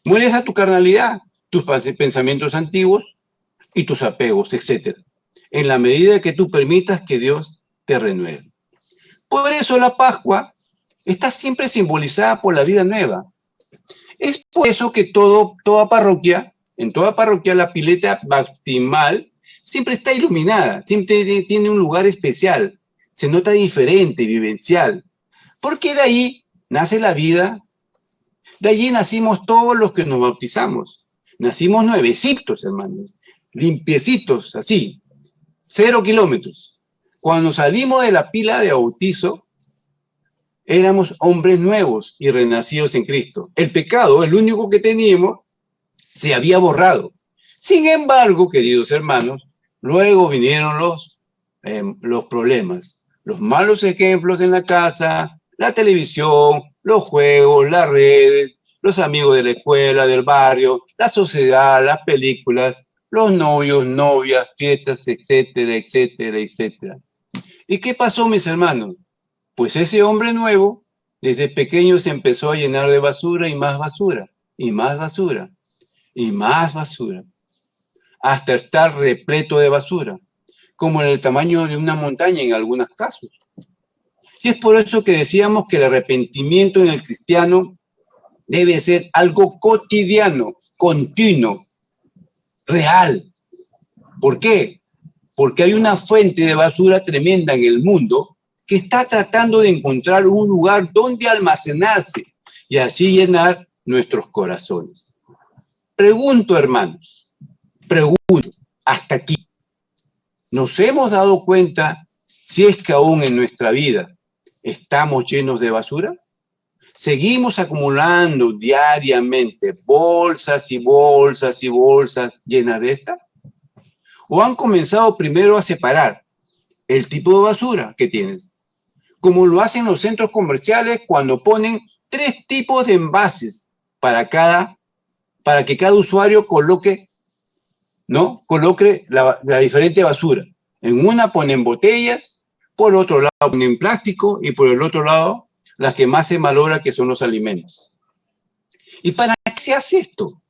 Mueres a tu carnalidad, tus pensamientos antiguos y tus apegos, etc. En la medida que tú permitas que Dios te renueve. Por eso la Pascua está siempre simbolizada por la vida nueva. Es por eso que en toda parroquia la pileta bautismal siempre está iluminada, siempre tiene un lugar especial, se nota diferente, vivencial, porque de ahí nace la vida, de allí nacimos todos los que nos bautizamos, nacimos nuevecitos, hermanos, limpiecitos, así, 0 kilómetros. Cuando salimos de la pila de bautizo, éramos hombres nuevos y renacidos en Cristo. El pecado, el único que teníamos, se había borrado. Sin embargo, queridos hermanos, luego vinieron los problemas, los malos ejemplos en la casa, la televisión, los juegos, las redes, los amigos de la escuela, del barrio, la sociedad, las películas, los novios, novias, fiestas, etcétera, etcétera, etcétera. ¿Y qué pasó, mis hermanos? Pues ese hombre nuevo, desde pequeño se empezó a llenar de basura y más basura, y más basura, y más basura, hasta estar repleto de basura, como en el tamaño de una montaña en algunos casos. Y es por eso que decíamos que el arrepentimiento en el cristiano debe ser algo cotidiano, continuo, real. ¿Por qué? Porque hay una fuente de basura tremenda en el mundo que está tratando de encontrar un lugar donde almacenarse y así llenar nuestros corazones. Pregunto, hermanos, hasta aquí, ¿nos hemos dado cuenta si es que aún en nuestra vida estamos llenos de basura? ¿Seguimos acumulando diariamente bolsas y bolsas y bolsas llenas de esta? ¿O han comenzado primero a separar el tipo de basura que tienes? Como lo hacen los centros comerciales cuando ponen 3 tipos de envases para que cada usuario coloque la diferente basura. En una ponen botellas, por otro lado ponen plástico y por el otro lado las que más se malogran, que son los alimentos. ¿Y para qué se hace esto?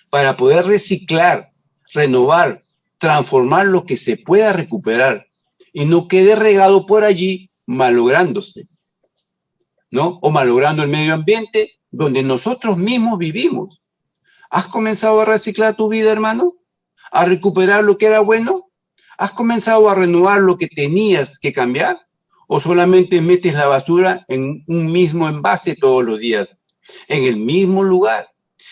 Para poder reciclar, renovar, transformar lo que se pueda recuperar y no quede regado por allí malográndose, ¿no? O malogrando el medio ambiente donde nosotros mismos vivimos. ¿Has comenzado a reciclar tu vida, hermano? ¿A recuperar lo que era bueno? ¿Has comenzado a renovar lo que tenías que cambiar? ¿O solamente metes la basura en un mismo envase todos los días, en el mismo lugar,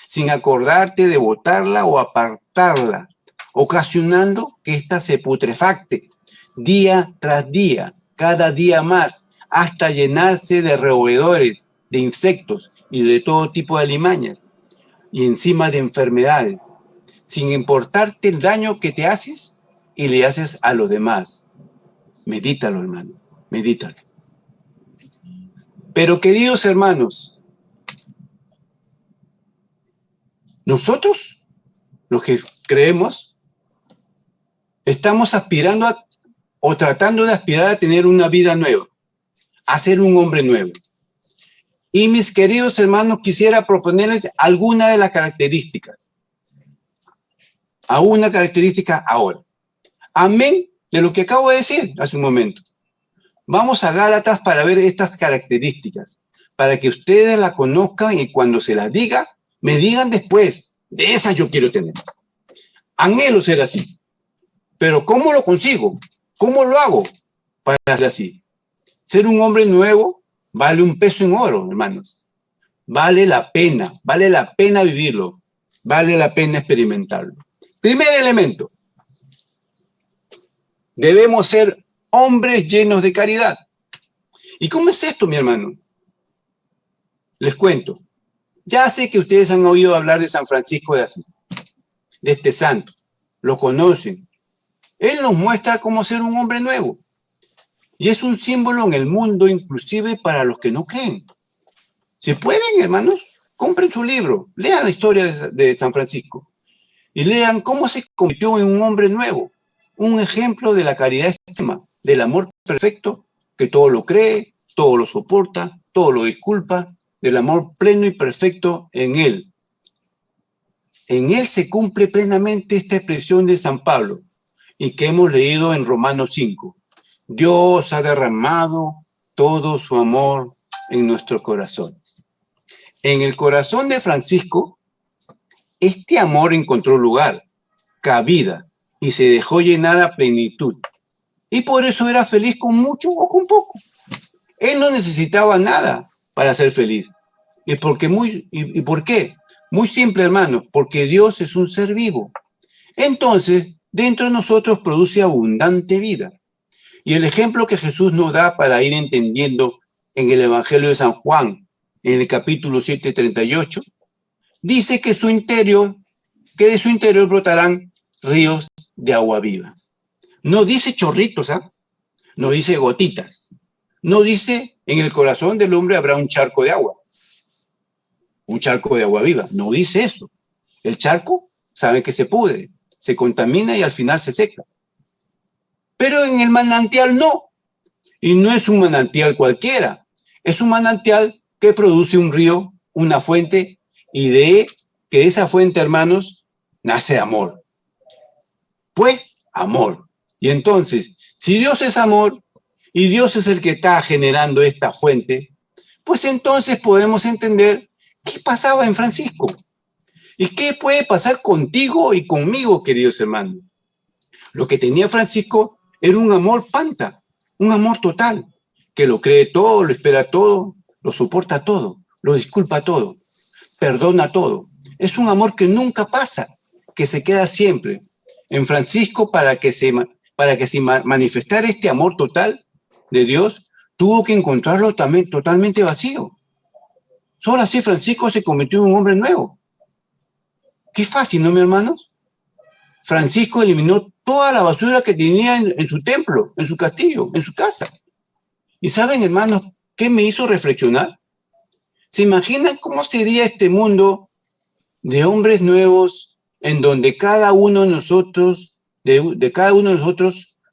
sin acordarte de botarla o apartarla, ocasionando que ésta se putrefacte día tras día, cada día más, hasta llenarse de roedores, de insectos y de todo tipo de alimañas, y encima de enfermedades, sin importarte el daño que te haces y le haces a los demás? Medítalo, hermano, medítalo. Pero, queridos hermanos, nosotros, los que creemos, estamos aspirando o tratando de aspirar a tener una vida nueva, a ser un hombre nuevo. Y mis queridos hermanos, quisiera proponerles alguna de las características. A una característica ahora. Amén de lo que acabo de decir hace un momento. Vamos a Gálatas para ver estas características, para que ustedes la conozcan y cuando se las diga, me digan después, de esas yo quiero tener. Anhelo ser así. Pero ¿cómo lo consigo? ¿Cómo lo hago para ser así? Ser un hombre nuevo vale un peso en oro, hermanos. Vale la pena vivirlo, vale la pena experimentarlo. Primer elemento, debemos ser hombres llenos de caridad. ¿Y cómo es esto, mi hermano? Les cuento. Ya sé que ustedes han oído hablar de San Francisco de Asís, de este santo, lo conocen. Él nos muestra cómo ser un hombre nuevo. Y es un símbolo en el mundo, inclusive para los que no creen. Si pueden, hermanos, compren su libro, lean la historia de San Francisco y lean cómo se convirtió en un hombre nuevo, un ejemplo de la caridad extrema, del amor perfecto, que todo lo cree, todo lo soporta, todo lo disculpa, del amor pleno y perfecto en él. En él se cumple plenamente esta expresión de San Pablo y que hemos leído en Romanos 5. Dios ha derramado todo su amor en nuestros corazones. En el corazón de Francisco, este amor encontró lugar, cabida, y se dejó llenar a plenitud. Y por eso era feliz con mucho o con poco. Él no necesitaba nada para ser feliz. ¿Y por qué? Muy simple, hermano, porque Dios es un ser vivo. Entonces, dentro de nosotros produce abundante vida. Y el ejemplo que Jesús nos da para ir entendiendo en el Evangelio de San Juan, en el capítulo 7, 38, dice que de su interior brotarán ríos de agua viva. No dice chorritos, ¿ah? No dice gotitas. No dice en el corazón del hombre habrá un charco de agua. Un charco de agua viva. No dice eso. El charco sabe que se pudre, se contamina y al final se seca. Pero en el manantial no. Y no es un manantial cualquiera. Es un manantial que produce un río, una fuente, y de esa fuente, hermanos, nace amor. Pues, amor. Y entonces, si Dios es amor, y Dios es el que está generando esta fuente, pues entonces podemos entender qué pasaba en Francisco. ¿Y qué puede pasar contigo y conmigo, queridos hermanos? Lo que tenía Francisco era un amor panta, un amor total, que lo cree todo, lo espera todo, lo soporta todo, lo disculpa todo, perdona todo. Es un amor que nunca pasa, que se queda siempre. En Francisco, para que se manifestara este amor total de Dios, tuvo que encontrarlo también totalmente vacío. Solo así Francisco se convirtió en un hombre nuevo. Qué fácil, ¿no, mis hermanos? Francisco eliminó toda la basura que tenía en su templo, en su castillo, en su casa. ¿Y saben, hermanos, qué me hizo reflexionar? ¿Se imaginan cómo sería este mundo de hombres nuevos en donde cada uno de nosotros,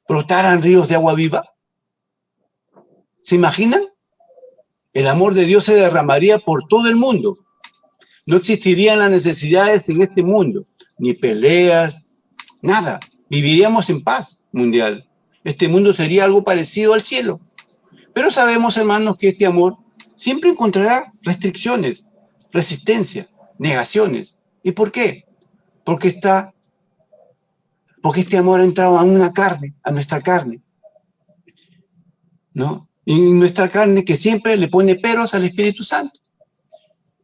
brotaran ríos de agua viva? ¿Se imaginan? El amor de Dios se derramaría por todo el mundo. No existirían las necesidades en este mundo, ni peleas, nada. Viviríamos en paz mundial. Este mundo sería algo parecido al cielo. Pero sabemos, hermanos, que este amor siempre encontrará restricciones, resistencia, negaciones. ¿Y por qué? Porque este amor ha entrado a nuestra carne, ¿no? Y nuestra carne que siempre le pone peros al Espíritu Santo.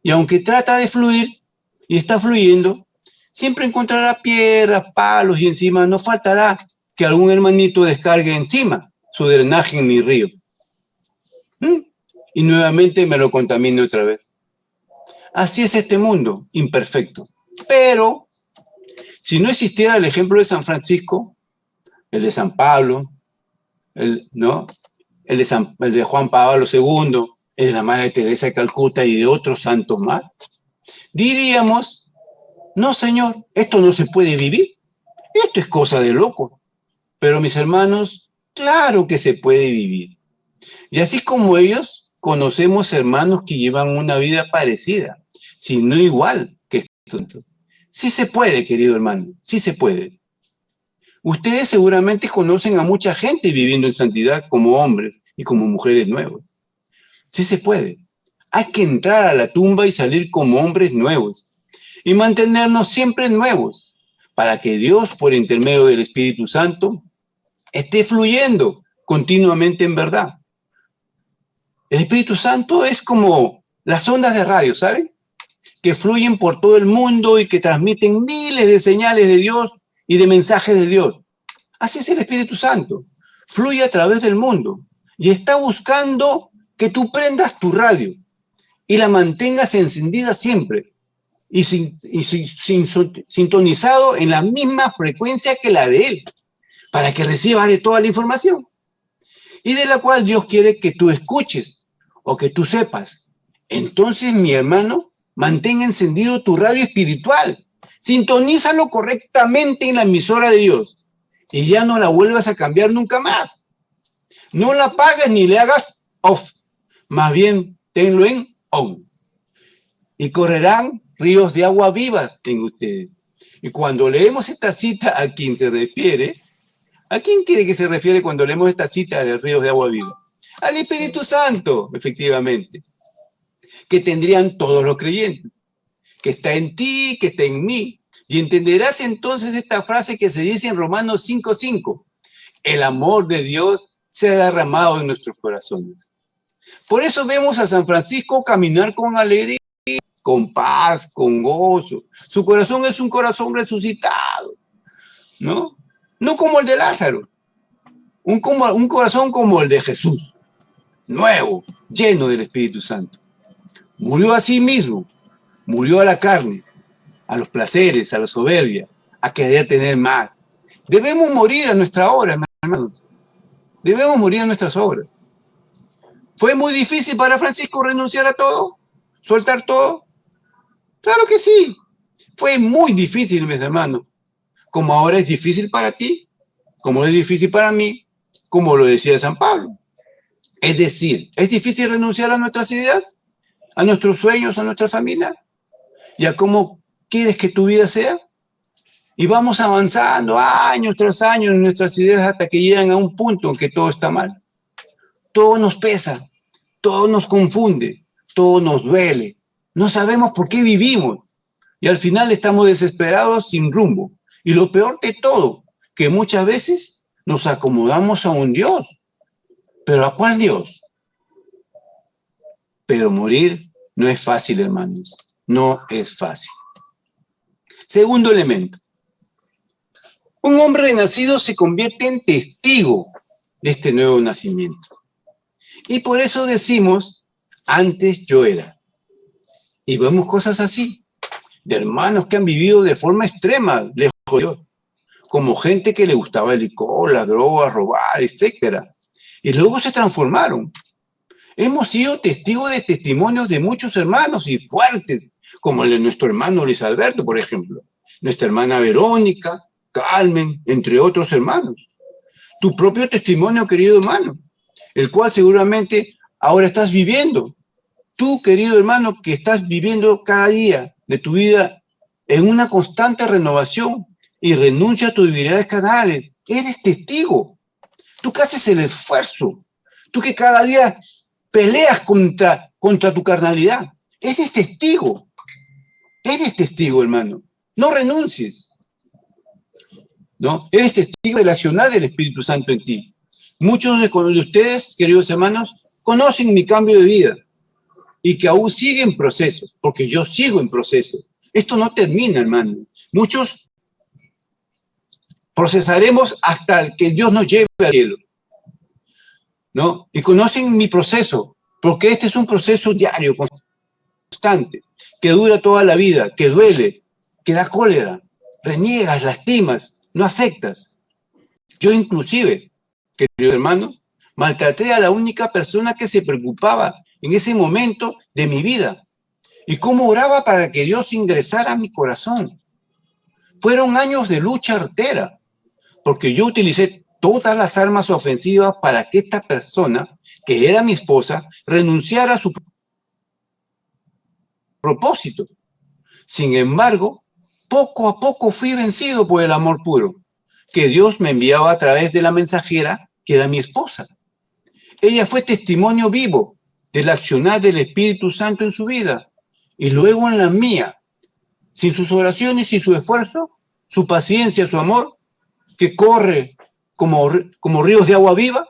Y aunque trata de fluir y está fluyendo, siempre encontrará piedras, palos y encima no faltará que algún hermanito descargue encima su drenaje en mi río. Y nuevamente me lo contamine otra vez. Así es este mundo, imperfecto. Pero, si no existiera el ejemplo de San Francisco, el de San Pablo, el de Juan Pablo II, el de la Madre Teresa de Calcuta y de otros santos más, diríamos, no, señor, esto no se puede vivir. Esto es cosa de loco. Pero, mis hermanos, claro que se puede vivir. Y así como ellos, conocemos hermanos que llevan una vida parecida, si no igual que estos. Sí se puede, querido hermano, sí se puede. Ustedes seguramente conocen a mucha gente viviendo en santidad como hombres y como mujeres nuevos. Sí se puede. Hay que entrar a la tumba y salir como hombres nuevos y mantenernos siempre nuevos para que Dios, por intermedio del Espíritu Santo, esté fluyendo continuamente en verdad. El Espíritu Santo es como las ondas de radio, ¿saben? Que fluyen por todo el mundo y que transmiten miles de señales de Dios y de mensajes de Dios. Así es el Espíritu Santo. Fluye a través del mundo y está buscando que tú prendas tu radio y la mantengas encendida siempre y sintonizado en la misma frecuencia que la de Él, para que recibas de toda la información y de la cual Dios quiere que tú escuches o que tú sepas. Entonces, mi hermano, mantenga encendido tu radio espiritual. Sintonízalo correctamente en la emisora de Dios y ya no la vuelvas a cambiar nunca más. No la apagues ni le hagas off. Más bien, tenlo en on. Y correrán ríos de agua vivas en ustedes. Y cuando leemos esta cita, ¿a quién se refiere? ¿A quién quiere que se refiere cuando leemos esta cita de ríos de agua viva? Al Espíritu Santo, efectivamente, que tendrían todos los creyentes, que está en ti, que está en mí. Y entenderás entonces esta frase que se dice en Romanos 5:5. El amor de Dios se ha derramado en nuestros corazones. Por eso vemos a San Francisco caminar con alegría, con paz, con gozo. Su corazón es un corazón resucitado, ¿no? No como el de Lázaro, un corazón como el de Jesús, nuevo, lleno del Espíritu Santo. Murió a sí mismo, murió a la carne, a los placeres, a la soberbia, a querer tener más. Debemos morir a nuestra hora, hermanos. Debemos morir a nuestras obras. ¿Fue muy difícil para Francisco renunciar a todo? ¿Soltar todo? Claro que sí. Fue muy difícil, mis hermanos. Como ahora es difícil para ti, como es difícil para mí, como lo decía San Pablo. Es decir, ¿es difícil renunciar a nuestras ideas, a nuestros sueños, a nuestra familia? ¿Y a cómo quieres que tu vida sea? Y vamos avanzando años tras años en nuestras ideas hasta que llegan a un punto en que todo está mal. Todo nos pesa, todo nos confunde, todo nos duele. No sabemos por qué vivimos. Y al final estamos desesperados sin rumbo. Y lo peor de todo, que muchas veces nos acomodamos a un Dios. ¿Pero a cuál Dios? Pero morir no es fácil, hermanos. No es fácil. Segundo elemento. Un hombre renacido se convierte en testigo de este nuevo nacimiento. Y por eso decimos, antes yo era. Y vemos cosas así, de hermanos que han vivido de forma extrema, lejos de Dios, como gente que le gustaba el licor, la droga, robar, etc. Y luego se transformaron. Hemos sido testigos de testimonios de muchos hermanos y fuertes, como el de nuestro hermano Luis Alberto, por ejemplo, nuestra hermana Verónica, Carmen, entre otros hermanos. Tu propio testimonio, querido hermano, el cual seguramente ahora estás viviendo. Tú, querido hermano, que estás viviendo cada día de tu vida en una constante renovación y renuncia a tus debilidades carnales, eres testigo. Tú que haces el esfuerzo, tú que cada día peleas contra tu carnalidad, eres testigo. Eres testigo, hermano. No renuncies. ¿No? Eres testigo del accionar del Espíritu Santo en ti. Muchos de ustedes, queridos hermanos, conocen mi cambio de vida y que aún sigue en proceso, porque yo sigo en proceso. Esto no termina, hermano. Muchos procesaremos hasta que Dios nos lleve al cielo, ¿no? Y conocen mi proceso, porque este es un proceso diario, constante, que dura toda la vida, que duele, que da cólera, reniegas, lastimas, no aceptas. Yo inclusive, queridos hermanos, maltraté a la única persona que se preocupaba en ese momento de mi vida. Y cómo oraba para que Dios ingresara a mi corazón. Fueron años de lucha artera, porque yo utilicé todas las armas ofensivas para que esta persona, que era mi esposa, renunciara a su propósito. Sin embargo, poco a poco fui vencido por el amor puro que Dios me enviaba a través de la mensajera, que era mi esposa. Ella fue testimonio vivo del accionar del Espíritu Santo en su vida y luego en la mía. Sin sus oraciones y su esfuerzo, su paciencia, su amor, que corre como ríos de agua viva,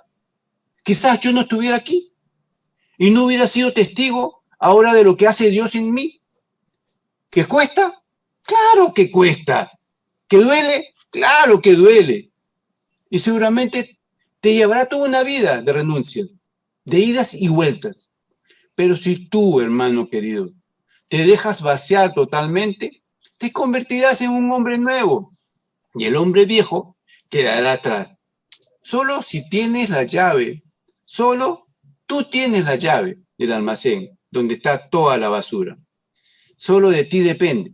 quizás yo no estuviera aquí y no hubiera sido testigo ahora de lo que hace Dios en mí. ¿Que cuesta? Claro que cuesta. ¿Que duele? Claro que duele. Y seguramente te llevará toda una vida de renuncia, de idas y vueltas. Pero si tú, hermano querido, te dejas vaciar totalmente, te convertirás en un hombre nuevo y el hombre viejo quedará atrás. Solo si tienes la llave, solo tú tienes la llave del almacén donde está toda la basura. Solo de ti depende.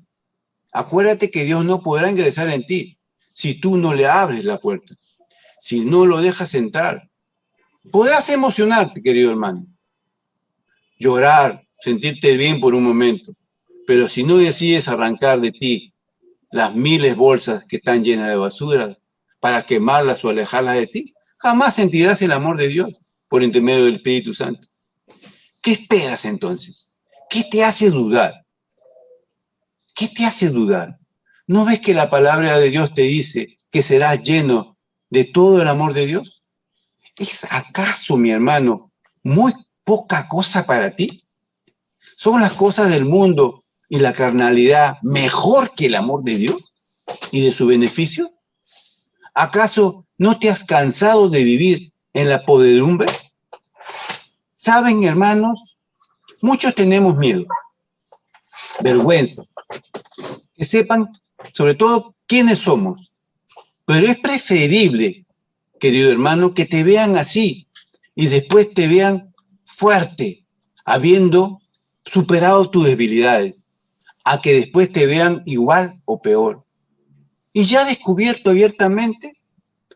Acuérdate que Dios no podrá ingresar en ti si tú no le abres la puerta, si no lo dejas entrar. Podrás emocionarte, querido hermano, llorar, sentirte bien por un momento, pero si no decides arrancar de ti las miles bolsas que están llenas de basura para quemarlas o alejarlas de ti, jamás sentirás el amor de Dios. por intermedio del Espíritu Santo. ¿Qué esperas entonces? ¿Qué te hace dudar? ¿Qué te hace dudar? ¿No ves que la palabra de Dios te dice que serás lleno de todo el amor de Dios? ¿Es acaso, mi hermano, muy poca cosa para ti? ¿Son las cosas del mundo y la carnalidad mejor que el amor de Dios y de su beneficio? ¿Acaso no te has cansado de vivir en la podredumbre? Saben, hermanos, muchos tenemos miedo, vergüenza. Que sepan, sobre todo, quiénes somos. Pero es preferible, querido hermano, que te vean así y después te vean fuerte, habiendo superado tus debilidades, a que después te vean igual o peor. Y ya descubierto abiertamente,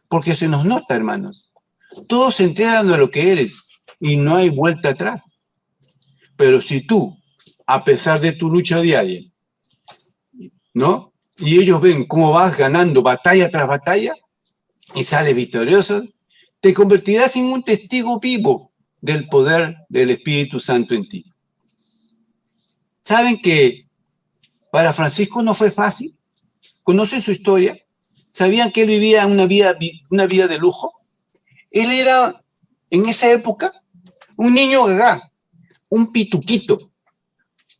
porque se nos nota, hermanos. Todos se enteran de lo que eres y no hay vuelta atrás. Pero si tú, a pesar de tu lucha diaria, ¿no? Y ellos ven cómo vas ganando batalla tras batalla y sales victorioso, te convertirás en un testigo vivo del poder del Espíritu Santo en ti. ¿Saben que para Francisco no fue fácil? ¿Conocen su historia? ¿Sabían que él vivía una vida de lujo? Él era, en esa época, un niño gagá, un pituquito,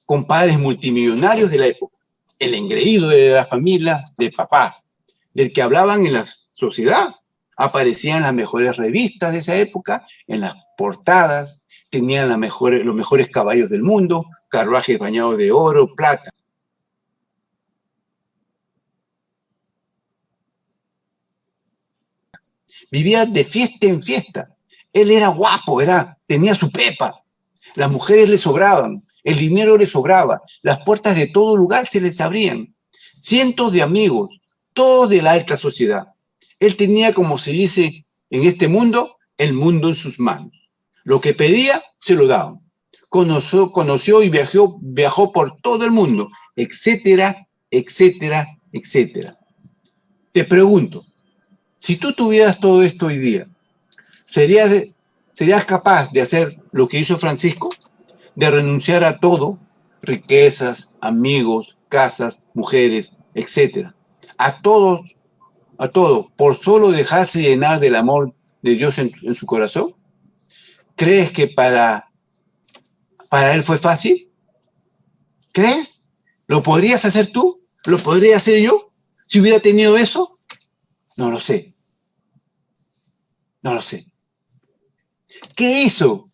con padres multimillonarios de la época, el engreído de la familia de papá, del que hablaban en la sociedad. Aparecían en las mejores revistas de esa época, en las portadas, tenían los mejores caballos del mundo, carruajes bañados de oro, plata. Vivía de fiesta en fiesta. Él era guapo, tenía su pepa. Las mujeres le sobraban, el dinero le sobraba, las puertas de todo lugar se les abrían. Cientos de amigos, todos de la alta sociedad. Él tenía, como se dice en este mundo, el mundo en sus manos. Lo que pedía, se lo daban. Conoció y viajó por todo el mundo, etcétera, etcétera, etcétera. Te pregunto, si tú tuvieras todo esto hoy día, ¿serías capaz de hacer lo que hizo Francisco? De renunciar a todo, riquezas, amigos, casas, mujeres, etcétera. A todo, por solo dejarse llenar del amor de Dios en su corazón. ¿Crees que para él fue fácil? ¿Crees? ¿Lo podrías hacer tú? ¿Lo podría hacer yo? Si hubiera tenido eso, no lo sé. No lo sé. ¿Qué hizo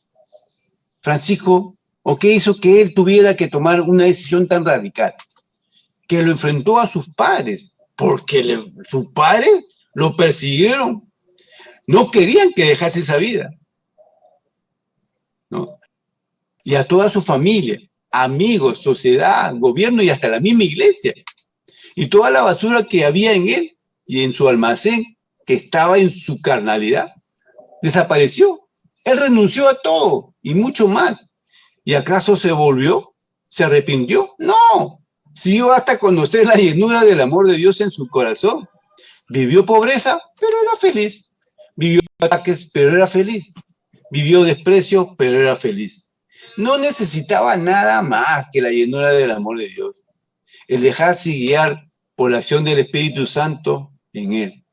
Francisco o qué hizo que él tuviera que tomar una decisión tan radical? Que lo enfrentó a sus padres, porque sus padres lo persiguieron. No querían que dejase esa vida, ¿no? Y a toda su familia, amigos, sociedad, gobierno y hasta la misma iglesia. Y toda la basura que había en él y en su almacén, que estaba en su carnalidad, desapareció. Él renunció a todo y mucho más. ¿Y acaso se volvió? ¿Se arrepintió? No. Siguió hasta conocer la llenura del amor de Dios en su corazón. Vivió pobreza, pero era feliz. Vivió ataques, pero era feliz. Vivió desprecio, pero era feliz. No necesitaba nada más que la llenura del amor de Dios. El dejarse guiar por la acción del Espíritu Santo en él.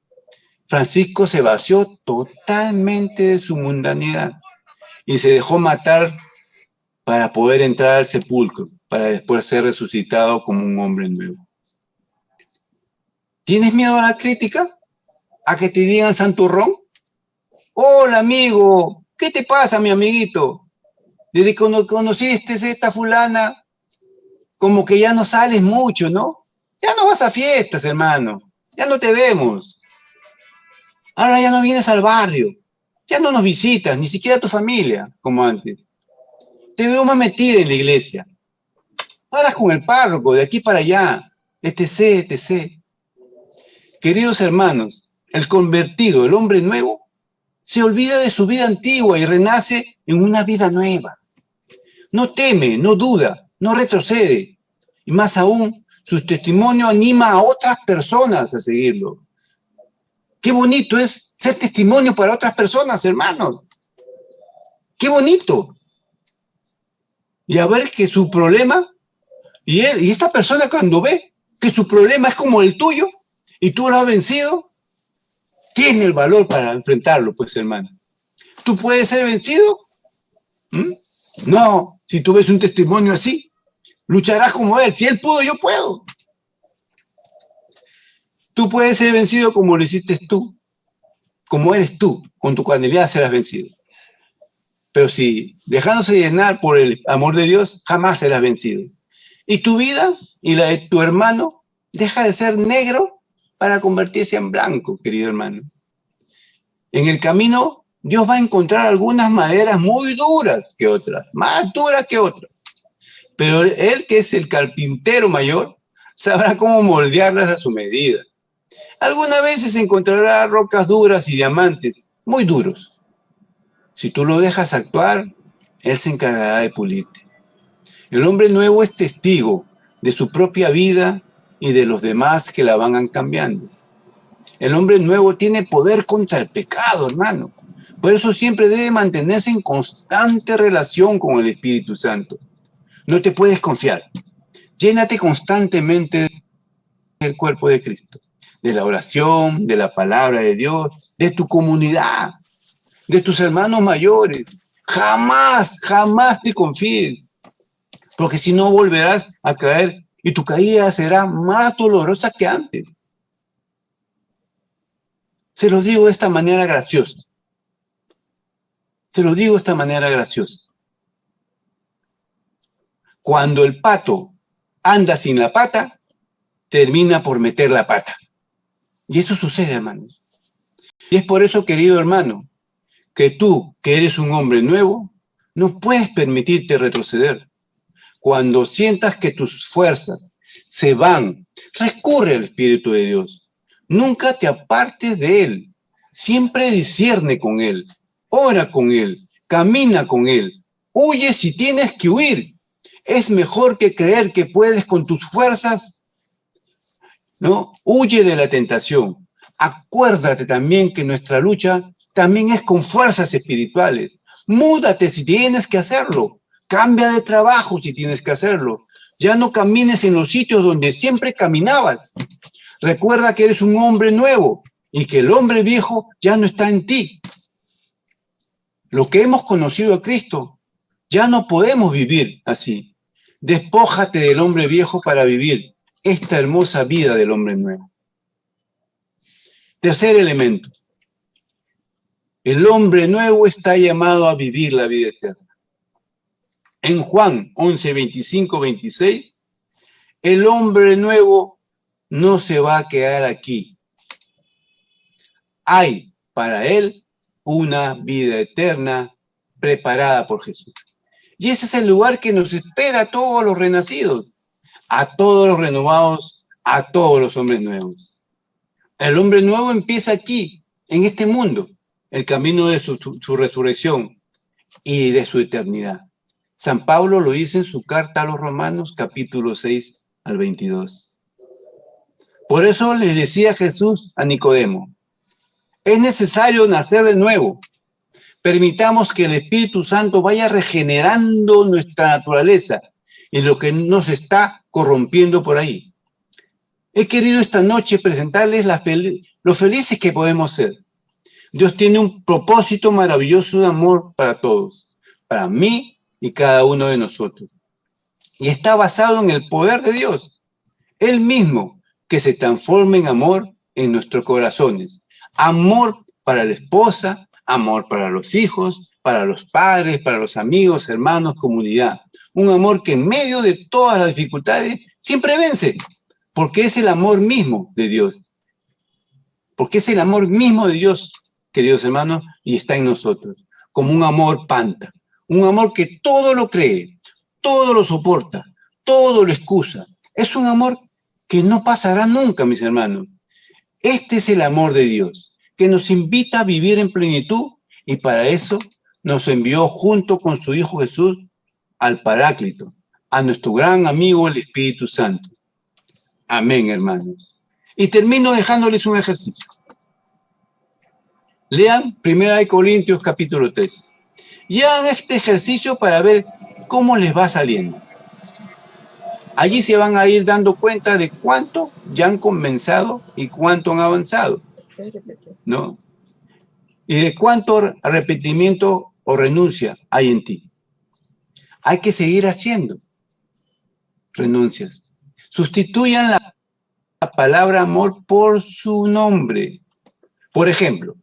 Francisco se vació totalmente de su mundanidad y se dejó matar para poder entrar al sepulcro, para después ser resucitado como un hombre nuevo. ¿Tienes miedo a la crítica? ¿A que te digan santurrón? Hola, amigo, ¿qué te pasa, mi amiguito? Desde que conociste a esta fulana, como que ya no sales mucho, ¿no? Ya no vas a fiestas, hermano. Ya no te vemos. Ahora ya no vienes al barrio. Ya no nos visitas, ni siquiera tu familia, como antes. Te veo más metida en la iglesia. Paras con el párroco, de aquí para allá, etc., etc. Queridos hermanos, el convertido, el hombre nuevo, se olvida de su vida antigua y renace en una vida nueva. No teme, no duda, no retrocede. Y más aún, su testimonio anima a otras personas a seguirlo. Qué bonito es ser testimonio para otras personas, hermanos. ¡Qué bonito! Y a ver que su problema, y esta persona cuando ve que su problema es como el tuyo, y tú lo has vencido, tiene el valor para enfrentarlo, pues, hermano. ¿Tú puedes ser vencido? ¿Mm? No, si tú ves un testimonio así, lucharás como él. Si él pudo, yo puedo. Tú puedes ser vencido como lo hiciste tú, como eres tú, con tu carnalidad serás vencido. Pero si dejándose llenar por el amor de Dios, jamás serás vencido. Y tu vida y la de tu hermano deja de ser negro para convertirse en blanco, querido hermano. En el camino, Dios va a encontrar algunas maderas muy duras que otras, más duras que otras. Pero Él, que es el carpintero mayor, sabrá cómo moldearlas a su medida. Algunas veces encontrará rocas duras y diamantes muy duros. Si tú lo dejas actuar, Él se encargará de pulirte. El hombre nuevo es testigo de su propia vida y de los demás que la van cambiando. El hombre nuevo tiene poder contra el pecado, hermano. Por eso siempre debe mantenerse en constante relación con el Espíritu Santo. No te puedes confiar. Llénate constantemente del cuerpo de Cristo, de la oración, de la palabra de Dios, de tu comunidad, de tus hermanos mayores. Jamás, jamás te confíes, porque si no volverás a caer y tu caída será más dolorosa que antes. Se los digo de esta manera graciosa. Se los digo de esta manera graciosa. Cuando el pato anda sin la pata, termina por meter la pata. Y eso sucede, hermanos. Y es por eso, querido hermano, que tú, que eres un hombre nuevo, no puedes permitirte retroceder. Cuando sientas que tus fuerzas se van, recurre al Espíritu de Dios. Nunca te apartes de Él. Siempre discierne con Él. Ora con Él. Camina con Él. Huye si tienes que huir. Es mejor que creer que puedes con tus fuerzas, ¿no? Huye de la tentación. Acuérdate también que nuestra lucha también es con fuerzas espirituales. Múdate si tienes que hacerlo. Cambia de trabajo si tienes que hacerlo. Ya no camines en los sitios donde siempre caminabas. Recuerda que eres un hombre nuevo y que el hombre viejo ya no está en ti. Lo que hemos conocido a Cristo, ya no podemos vivir así. Despójate del hombre viejo para vivir esta hermosa vida del hombre nuevo. Tercer elemento. El hombre nuevo está llamado a vivir la vida eterna. En Juan 11, 25, 26, el hombre nuevo no se va a quedar aquí. Hay para él una vida eterna preparada por Jesús. Y ese es el lugar que nos espera a todos los renacidos, a todos los renovados, a todos los hombres nuevos. El hombre nuevo empieza aquí, en este mundo, el camino de su resurrección y de su eternidad. San Pablo lo dice en su carta a los Romanos, capítulo 6 al 22. Por eso le decía Jesús a Nicodemo, es necesario nacer de nuevo. Permitamos que el Espíritu Santo vaya regenerando nuestra naturaleza y lo que nos está corrompiendo por ahí. He querido esta noche presentarles lo felices que podemos ser. Dios tiene un propósito maravilloso de amor para todos, para mí y cada uno de nosotros. Y está basado en el poder de Dios, Él mismo, que se transforma en amor en nuestros corazones. Amor para la esposa, amor para los hijos, para los padres, para los amigos, hermanos, comunidad. Un amor que en medio de todas las dificultades siempre vence, porque es el amor mismo de Dios. Porque es el amor mismo de Dios, queridos hermanos, y está en nosotros, como un amor panta. Un amor que todo lo cree, todo lo soporta, todo lo excusa. Es un amor que no pasará nunca, mis hermanos. Este es el amor de Dios, que nos invita a vivir en plenitud y para eso nos envió junto con su Hijo Jesús al Paráclito, a nuestro gran amigo el Espíritu Santo. Amén, hermanos. Y termino dejándoles un ejercicio. Lean 1 Corintios capítulo 3. Y hagan este ejercicio para ver cómo les va saliendo. Allí se van a ir dando cuenta de cuánto ya han comenzado y cuánto han avanzado, ¿no? Y de cuánto arrepentimiento o renuncia hay en ti. Hay que seguir haciendo renuncias. Sustituyan la palabra amor por su nombre. Por ejemplo,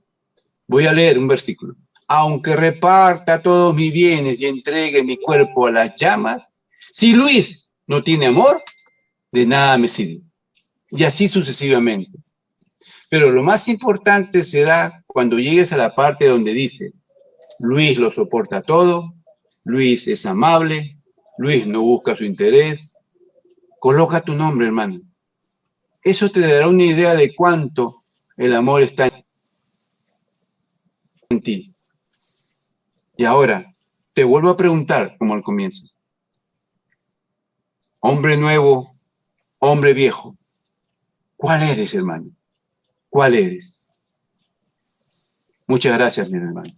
voy a leer un versículo. Aunque reparta todos mis bienes y entregue mi cuerpo a las llamas, si Luis no tiene amor, de nada me sirve. Y así sucesivamente. Pero lo más importante será cuando llegues a la parte donde dice, Luis lo soporta todo, Luis es amable, Luis no busca su interés. Coloca tu nombre, hermano. Eso te dará una idea de cuánto el amor está en ti. Y ahora, te vuelvo a preguntar, como al comienzo. Hombre nuevo, hombre viejo. ¿Cuál eres, hermano? ¿Cuál eres? Muchas gracias, mi hermano.